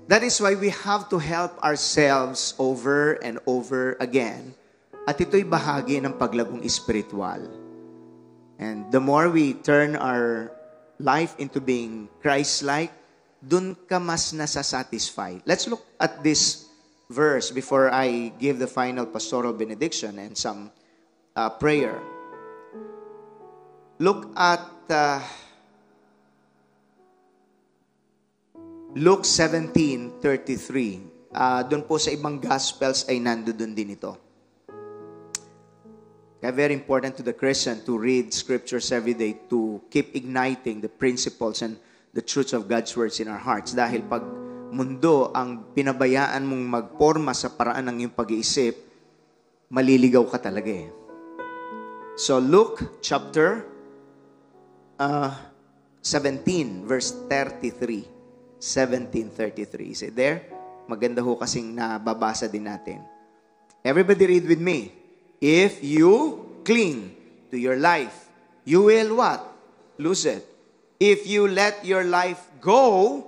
That is why we have to help ourselves over and over again. At ito'y bahagi ng paglagong espiritual. And the more we turn our life into being Christ-like, dun ka mas nasasatisfy. Let's look at this verse before I give the final pastoral benediction and some prayer. Look at Luke 17:33. Doon po sa ibang Gospels ay nandoon din ito. Kaya very important to the Christian to read scriptures every day to keep igniting the principles and the truths of God's words in our hearts. Dahil pag mundo ang pinabayaan mong magporma sa paraan ng iyong pag-iisip, maliligaw ka talaga eh. So Luke chapter 17 verse 33. 17:33. Is it there? Maganda ho kasing nababasa din natin. Everybody read with me. If you cling to your life, you will what? Lose it. If you let your life go,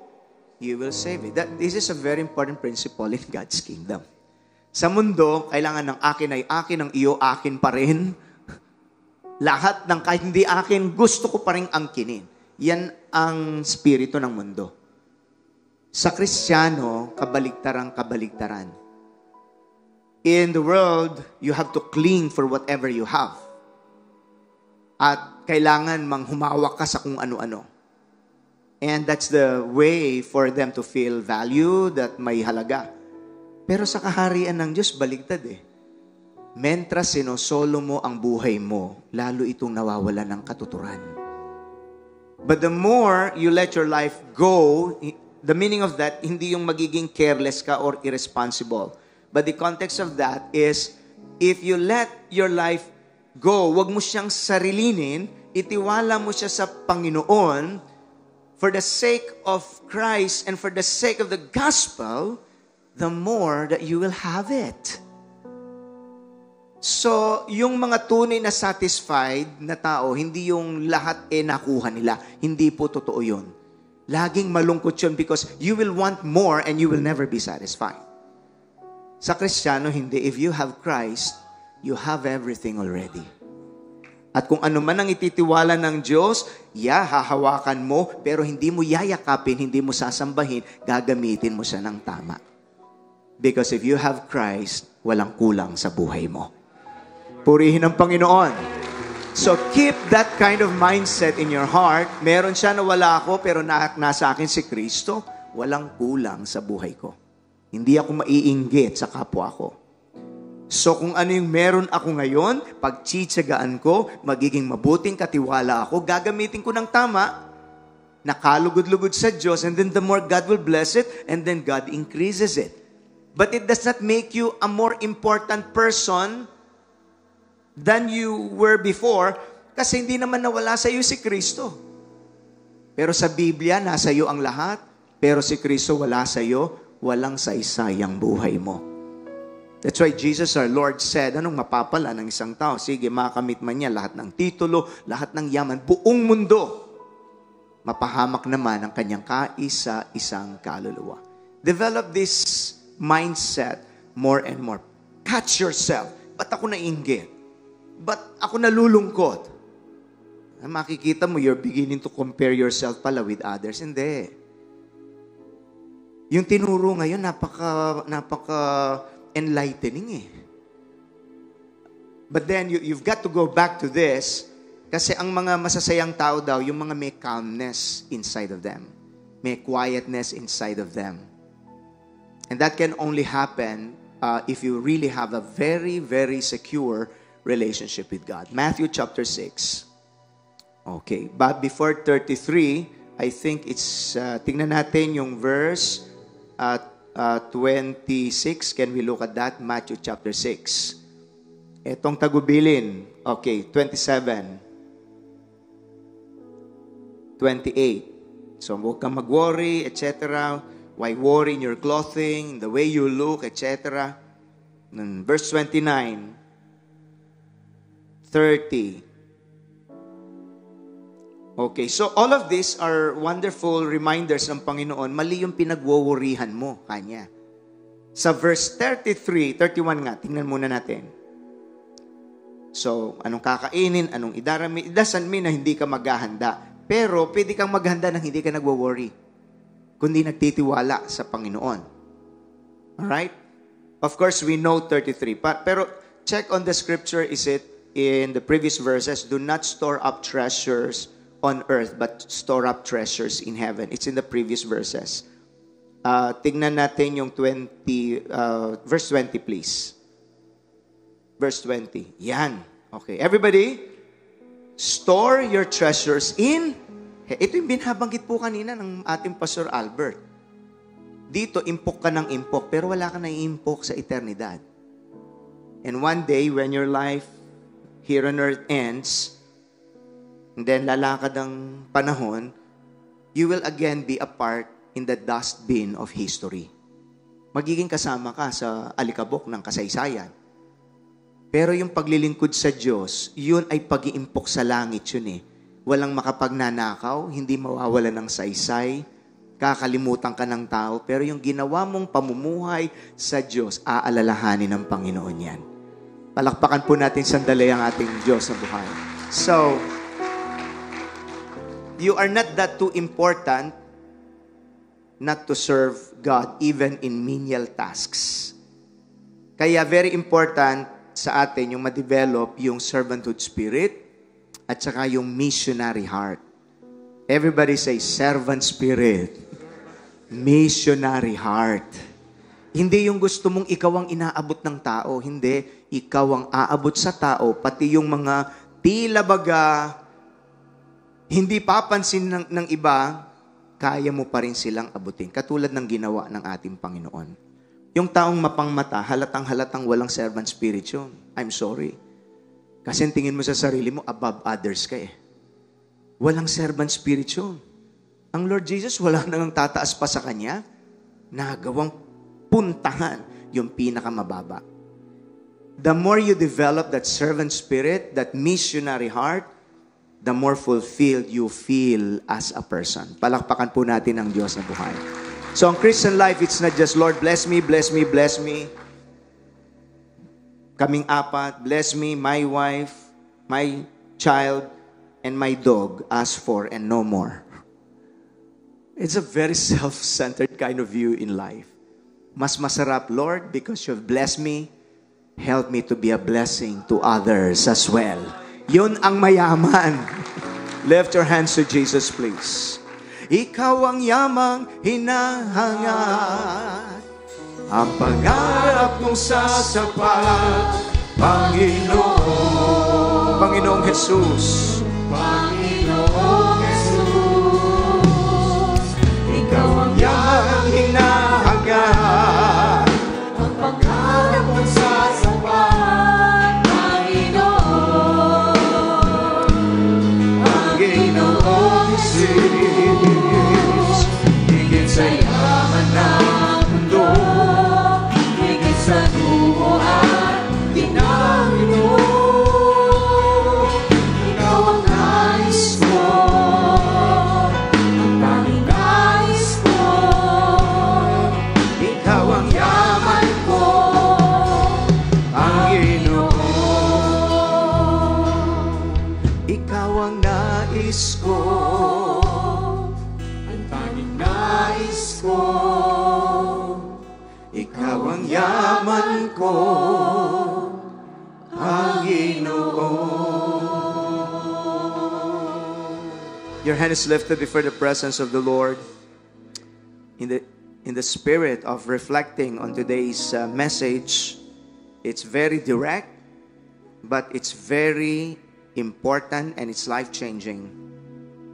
you will save it. This is a very important principle in God's kingdom. Sa mundo, kailangan ng akin ay akin, ng iyo akin pa rin. Lahat ng kahit hindi akin, gusto ko pa rin angkinin. Yan ang spirito ng mundo. Sa Kristiyano, kabaligtaran. In the world, you have to cling for whatever you have. At kailangan humawak ka sa kung ano-ano. And that's the way for them to feel valued, that may halaga. Pero sa kaharian ng Diyos, baligtad eh. Mentras sinosolo mo ang buhay mo, lalo itong nawawala ng katuturan. But the more you let your life go, the meaning of that, hindi yung magiging careless ka or irresponsible. But the context of that is, if you let your life go, wag mo siyang sarilinin, itiwala mo siya sa Panginoon, for the sake of Christ and for the sake of the gospel, the more that you will have it. So, yung mga tunay na satisfied na tao, hindi yung lahat nakuha nila. Hindi po totoo yun. Laging malungkot yun because you will want more and you will never be satisfied. Sa Kristiyano, hindi. If you have Christ, you have everything already. At kung ano man ang ititiwala ng Diyos, hahawakan mo, pero hindi mo yayakapin, hindi mo sasambahin, gagamitin mo siya ng tama. Because if you have Christ, walang kulang sa buhay mo. Purihin ang Panginoon. So keep that kind of mindset in your heart. Meron siya na wala ako, pero nasa akin si Kristo, walang kulang sa buhay ko. Hindi ako maiinggit sa kapwa ko. So kung ano yung meron ako ngayon, pagtsitsagaan ko, magiging mabuting katiwala ako, gagamitin ko ng tama, nakalugod-lugod sa Diyos, and then the more God will bless it, and then God increases it. But it does not make you a more important person than you were before, Kasi hindi naman nawala sa iyo si Kristo. Pero sa Biblia, nasa iyo ang lahat. Pero si Kristo wala sa iyo, walang saysayang buhay mo. That's why Jesus our Lord said, anong mapapala ng isang tao? Sige, makamit man niya lahat ng titulo, lahat ng yaman, buong mundo. Mapahamak naman ang kanyang kaisa-isang kaluluwa. Develop this mindset more and more. Catch yourself. Ba't ako nainggit? Ba't ako nalulungkot? Makikita mo, you're beginning to compare yourself pala with others. Hindi. Yung tinuro ngayon, napaka-enlightening eh. But then, you've got to go back to this kasi ang mga masasayang tao daw, yung mga may calmness inside of them. May quietness inside of them. And that can only happen if you really have a very, very secure relationship with God. Matthew chapter 6. Okay. But before 33, I think it's, tingnan natin yung verse 26. Can we look at that? Matthew chapter 6. Etong tagubilin. Okay, 27. 28. So, huwag kang mag-worry, etc. Why worry in your clothing, the way you look, etc. Verse 29. 30. Okay, so all of these are wonderful reminders ng Panginoon. Mali yung pinagwoworihan mo kanya. Sa verse 33, 31 nga, tingnan muna natin. So, anong kakainin, anong idarami, it doesn't mean na hindi ka maghahanda. Pero, pwede kang maghanda nang hindi ka nagwo-worry. Kundi nagtitiwala sa Panginoon. Alright? Of course, we know 33. Pero, check on the scripture, is it in the previous verses, do not store up treasures on earth, but store up treasures in heaven. It's in the previous verses. Tingnan natin yung verse 20, please. Verse 20. Yan. Okay. Everybody, store your treasures in... Ito yung binabanggit po kanina ng ating Pastor Albert. Dito, impok ka ng impok, pero wala ka na impok sa eternidad. And one day, when your life here on earth ends, and then lalakad ang panahon, you will again be a part in the dustbin of history. Magiging kasama ka sa alikabok ng kasaysayan. Pero yung paglilingkod sa Diyos, yun ay pag-iimpok sa langit yun eh. Walang makapagnanakaw, hindi mawawala ng saysay, kakalimutan ka ng tao, pero yung ginawa mong pamumuhay sa Diyos, aalalahanin ng Panginoon yan. Palakpakan po natin sandali ang ating Diyos na buhay. So, you are not that too important not to serve God even in menial tasks. Kaya very important sa atin yung ma-develop yung servanthood spirit at saka yung missionary heart. Everybody say, servant spirit. Missionary heart. Hindi yung gusto mong ikaw ang inaabot ng tao. Hindi. Ikaw ang aabot sa tao. Pati yung mga tila baga, hindi papansin ng iba, kaya mo pa rin silang abutin. Katulad ng ginawa ng ating Panginoon. Yung taong mapangmata, halatang-halatang walang servant spirit yun. I'm sorry. Kasi tingin mo sa sarili mo, above others ka eh. Walang servant spirit yun. Ang Lord Jesus, wala nang tataas pa sa Kanya. Nagawang puntahan yung pinakamababa. The more you develop that servant spirit, that missionary heart, the more fulfilled you feel as a person. Palakpakan po natin ang Diyos na buhay. So, ang Christian life, it's not just, Lord, bless me, bless me, bless me. Kaming apat, bless me, my wife, my child, and my dog, as for, and no more. It's a very self-centered kind of view in life. Mas masarap, Lord, because you've blessed me, help me to be a blessing to others as well. Yun ang mayaman. Lift your hands to Jesus, please. Ikaw ang yamang hinahangad, ang pangarap mong sasapat, Panginoon. Panginoong Jesus. Panginoong Jesus, ikaw ang Yamang hinahangad, ang pangarap mong sasapat, Panginoon. naman ko, Panginoon. Your hand is lifted before the presence of the Lord. In the spirit of reflecting on today's message, it's very direct, but it's very important and it's life-changing.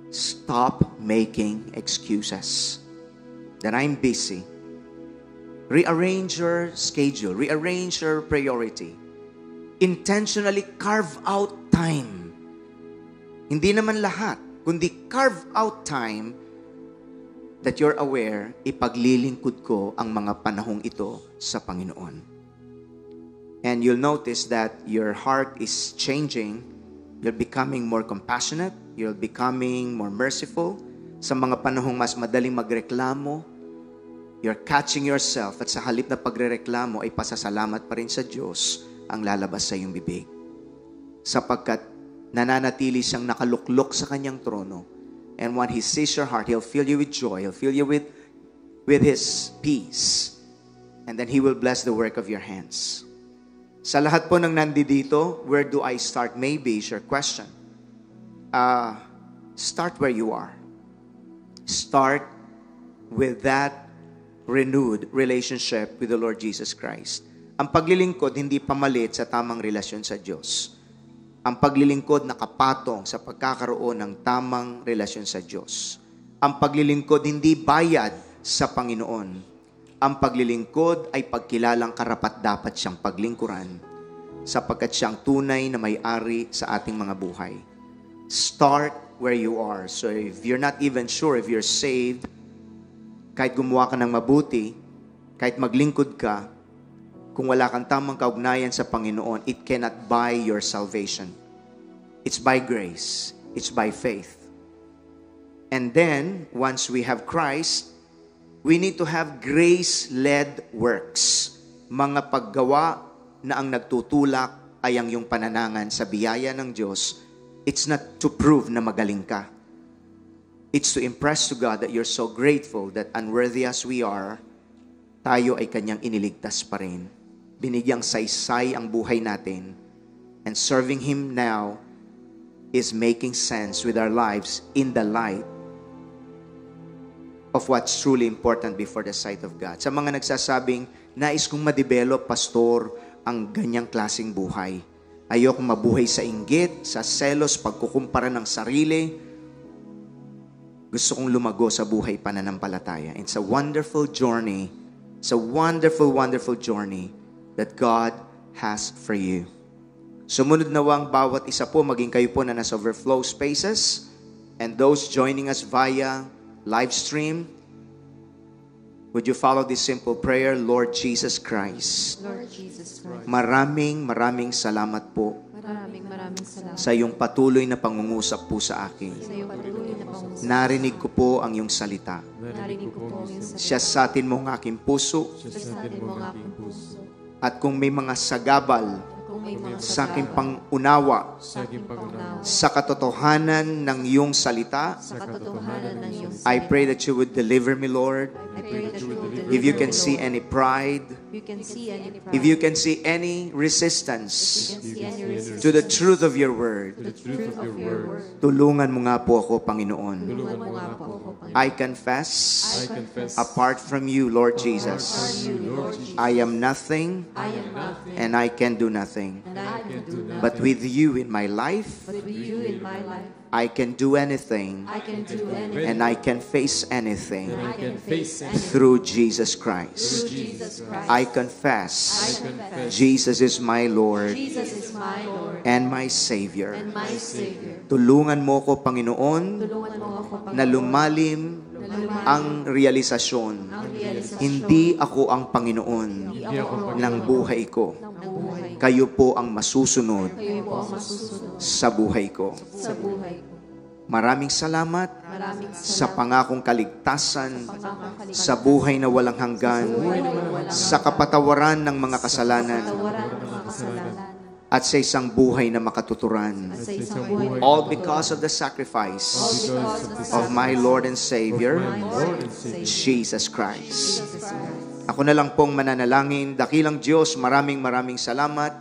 Stop making excuses. That I'm busy. Rearrange your schedule. Rearrange your priority. Intentionally carve out time. Hindi naman lahat, kundi carve out time that you're aware, ipaglilingkod ko ang mga panahong ito sa Panginoon. And you'll notice that your heart is changing. You're becoming more compassionate. You're becoming more merciful. Sa mga panahong mas madaling magreklamo, you're catching yourself at sa halip na pagrereklamo ay pasasalamat pa rin sa Diyos ang lalabas sa iyong bibig. Sapagkat nananatili siyang nakaluklok sa kanyang trono. And when He sees your heart, He'll fill you with joy. He'll fill you with His peace. And then He will bless the work of your hands. Sa lahat po ng nandito, where do I start? Maybe is your question. Start where you are. Start with that renewed relationship with the Lord Jesus Christ. Ang paglilingkod, hindi pamalit sa tamang relasyon sa Diyos. Ang paglilingkod nakapatong sa pagkakaroon ng tamang relasyon sa Diyos. Ang paglilingkod hindi bayad sa Panginoon. Ang paglilingkod ay pagkilalang karapat-dapat siyang paglingkuran sapagkat siyang tunay na may-ari sa ating mga buhay. Start where you are. So if you're not even sure if you're saved, kahit gumawa ka ng mabuti, kahit maglingkod ka, kung wala kang tamang kaugnayan sa Panginoon, it cannot buy your salvation. It's by grace. It's by faith. And then, once we have Christ, we need to have grace-led works. Mga paggawa na ang nagtutulak ay ang iyong pananangan sa biyaya ng Diyos. It's not to prove na magaling ka. It's to impress to God that you're so grateful that unworthy as we are, tayo ay Kanyang iniligtas pa rin. Binigyang saysay ang buhay natin. And serving Him now is making sense with our lives in the light of what's truly important before the sight of God. Sa mga nagsasabing, nais kong ma-develop, pastor, ang ganyang klaseng buhay. Ayokong mabuhay sa inggit, sa selos, pagkukumpara ng sarili. Gusto kong lumago sa buhay pananampalataya. It's a wonderful journey. It's a wonderful, wonderful journey that God has for you. Sumunod nawang bawat isa po, maging kayo po na nasa overflow spaces, and those joining us via live stream, would you follow this simple prayer? Lord Jesus Christ, Lord Jesus Christ, maraming salamat po maraming salamat sa iyong patuloy na pangungusap po sa akin. sa iyong patuloy na pangungusap. Narinig ko po ang iyong salita. Narinig ko po ang iyong salita. Siya sa atin mo ang aking puso, Sa atin mo ang aking puso. at kung may mga sagabal Kung may mga sa aking sagabal, pangunawa sa aking pangunawa, sa katotohanan ng iyong salita, sa katotohanan ng iyong I salita, pray that you would deliver me, Lord. I pray that you will deliver If you can me, see Lord. any pride, You can see any pride. if you can see any You resistance can see any resistance to the truth of your word, to the truth of your word. tulungan mo nga po ako, Panginoon. Tulungan mo nga po ako, Panginoon. I confess, apart from you, Lord Jesus, You, Lord Jesus, I am nothing I am nothing, and I can do nothing. and I can do nothing. But with you in my life, But with you in my life, I can do anything I can do anything, and I can face anything I can face anything. through Jesus Christ. Through Jesus Christ, I confess Jesus is my Lord Jesus is my Lord and my Savior. and my Savior. Tulungan mo ko, Panginoon, Tulungan mo ako, Panginoon, na lumalim ang realisasyon. ang realisasyon Hindi ako ang Panginoon ng buhay ko. ng buhay. Kayo po ang masusunod Kayo po ang masusunod sa buhay ko. sa buhay ko. Maraming salamat Maraming sa salamat pangakong kaligtasan, pangkakaligtasan sa buhay na walang hanggan, sa kapatawaran ng mga kasalanan, tawaran ng mga kasalanan at sa isang buhay na makatuturan. at sa isang buhay na All because of the sacrifice because of the of my Lord and Savior, my Lord and Savior, Jesus Christ. Jesus Christ. Ako na lang pong mananalangin. Dakilang Diyos, maraming salamat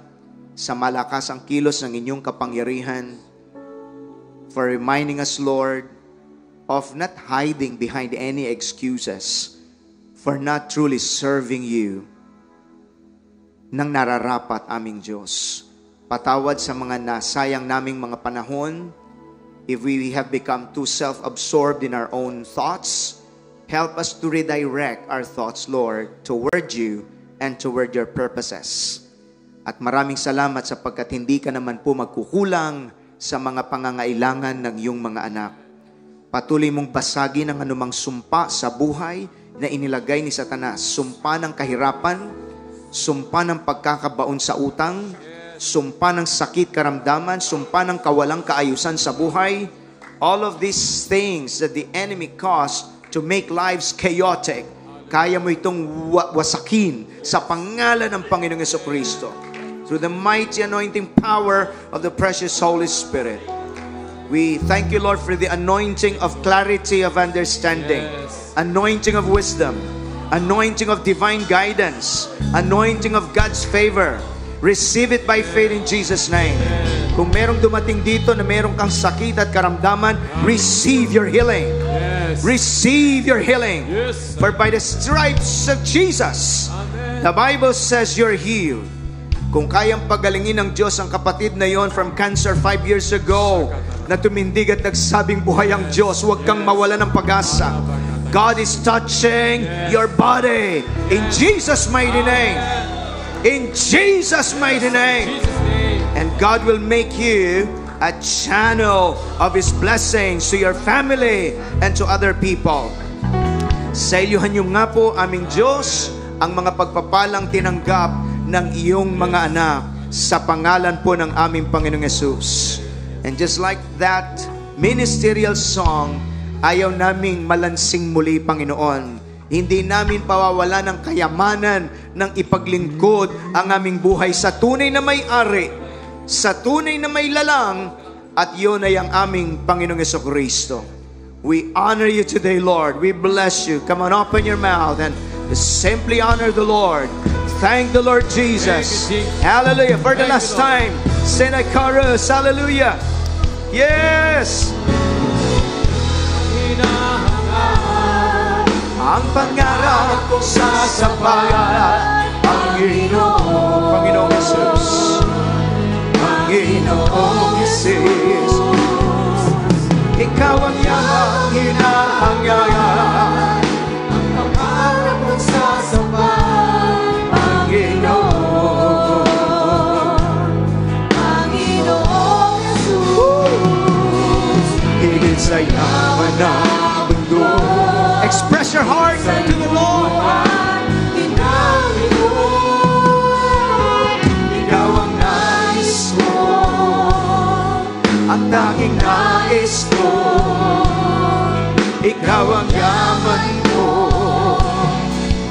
sa malakasang kilos ng inyong kapangyarihan for reminding us, Lord, of not hiding behind any excuses for not truly serving you nang nararapat, aming Diyos. Patawad sa mga nasayang naming mga panahon. If we have become too self-absorbed in our own thoughts, help us to redirect our thoughts, Lord, toward you and toward your purposes. At maraming salamat sapagkat hindi ka naman po magkukulang sa mga pangangailangan ng iyong mga anak. Patuloy mong basagin ang anumang sumpa sa buhay na inilagay ni Satanas. Sumpa ng kahirapan, sumpa ng pagkakabaon sa utang, sumpa ng sakit karamdaman, sumpa ng kawalang kaayusan sa buhay. All of these things that the enemy caused to make lives chaotic, kaya mo itong wasakin sa pangalan ng Panginoong Jesucristo. Through the mighty anointing power of the precious Holy Spirit. We thank you, Lord, for the anointing of clarity of understanding, anointing of wisdom, anointing of divine guidance, anointing of God's favor. Receive it by faith in Jesus' name. Kung merong dumating dito na merong kang sakit at karamdaman, receive your healing. Receive your healing. For by the stripes of Jesus, the Bible says you're healed. Kung kayang pagalingin ng Diyos ang kapatid na yon from cancer 5 years ago, na tumindig at nagsabing buhay ang Diyos, huwag kang mawala ng pag-asa. God is touching your body in Jesus' mighty name. In Jesus' mighty name. And God will make you a channel of His blessings to your family and to other people. Sa iluhan niyo nga po, aming Diyos, ang mga pagpapalang tinanggap ng iyong mga anak sa pangalan po ng aming Panginoong Yesus. And just like that ministerial song, ayaw naming malansing muli, Panginoon. Hindi namin pawawala ng kayamanan ng ipaglingkod ang aming buhay sa tunay na may-ari, sa tunay na may lalang, at yun ay ang aming Panginoong Jesucristo. We honor you today, Lord. We bless you. Come on, open your mouth and simply honor the Lord. Thank the Lord Jesus. Hallelujah. For the last time, sing a chorus. Hallelujah. Yes. Ang pangarap ko sasabayan, Panginoong Jesus, Panginoong Jesus, Ikaw ang yamang hinahangyan. Ang pangarap ko sasabayan, Panginoong Jesus, higit sa yaman ng mundo. Express your heart to the Lord. Ikaw ang nais ko, ang tanging nais ko. Ikaw ang yaman ko,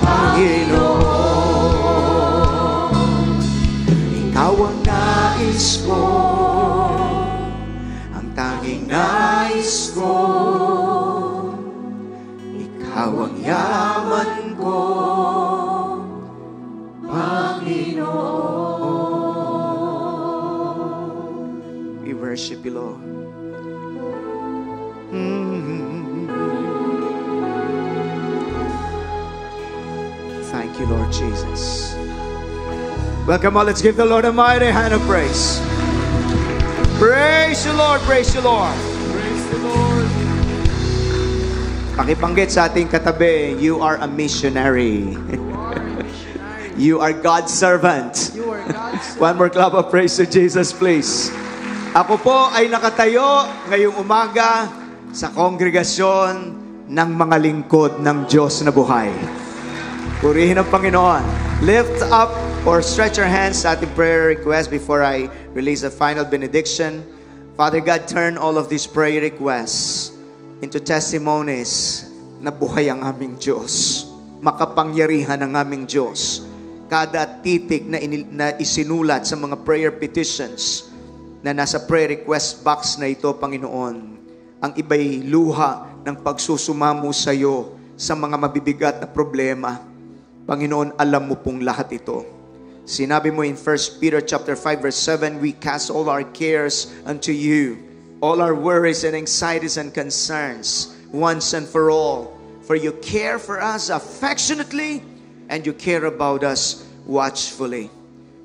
Panginoon. Ikaw ang nais ko, ang tanging nais ko. Ikaw ang yaman ko, Panginoon. We worship you, Lord. Thank you, Lord Jesus. Welcome all. Let's give the Lord a mighty hand of praise. Praise you, Lord. Praise you, Lord. Praise the Lord. Pakibanggit sa ating katabi, you are a missionary. You are God's servant. You are God's One more clap of praise to Jesus, please. Ako po ay nakatayo ngayong umaga sa kongregasyon ng mga lingkod ng Diyos na buhay. Purihin ang Panginoon. Lift up or stretch your hands sa ating prayer request before I release the final benediction. Father God, turn all of these prayer requests into testimonies na buhay ang aming Diyos. Makapangyarihan ang aming Diyos. Kada titik na isinulat sa mga prayer petitions na nasa prayer request box na ito, Panginoon, ang iba'y luha ng pagsusumamo sa iyo sa mga mabibigat na problema. Panginoon, alam mo pong lahat ito. Sinabi mo in 1 Peter chapter 5 verse 7, we cast all our cares unto you, all our worries and anxieties and concerns, once and for all. For you care for us affectionately, and you care about us watchfully.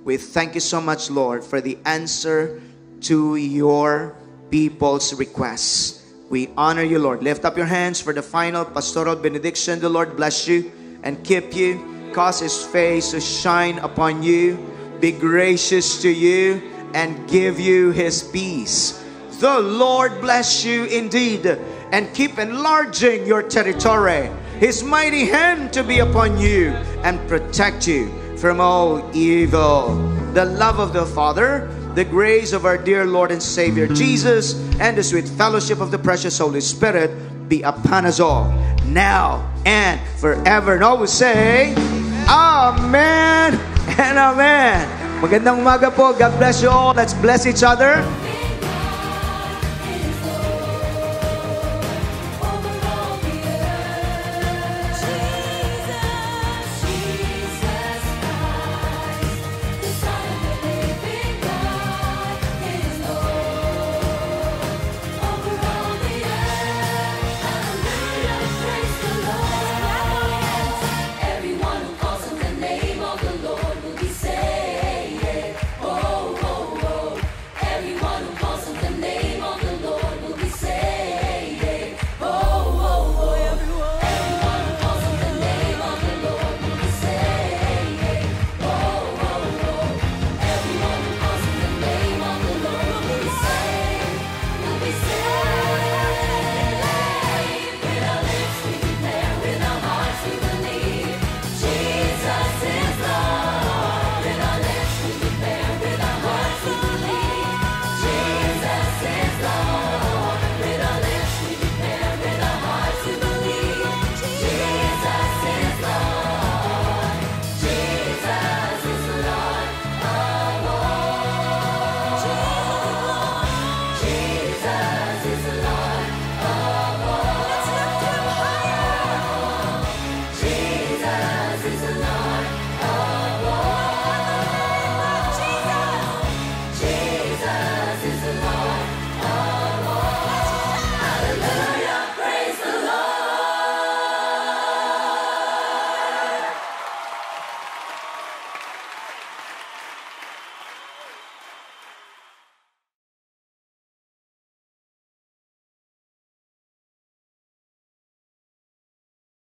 We thank you so much, Lord, for the answer to your people's requests. We honor you, Lord. Lift up your hands for the final pastoral benediction. The Lord bless you and keep you, cause His face to shine upon you, be gracious to you, and give you His peace. The Lord bless you indeed, and keep enlarging your territory. His mighty hand to be upon you, and protect you from all evil. The love of the Father, the grace of our dear Lord and Savior Jesus, and the sweet fellowship of the precious Holy Spirit be upon us all, now and forever. And always say, Amen and Amen. Magandang umaga po. God bless you all. Let's bless each other.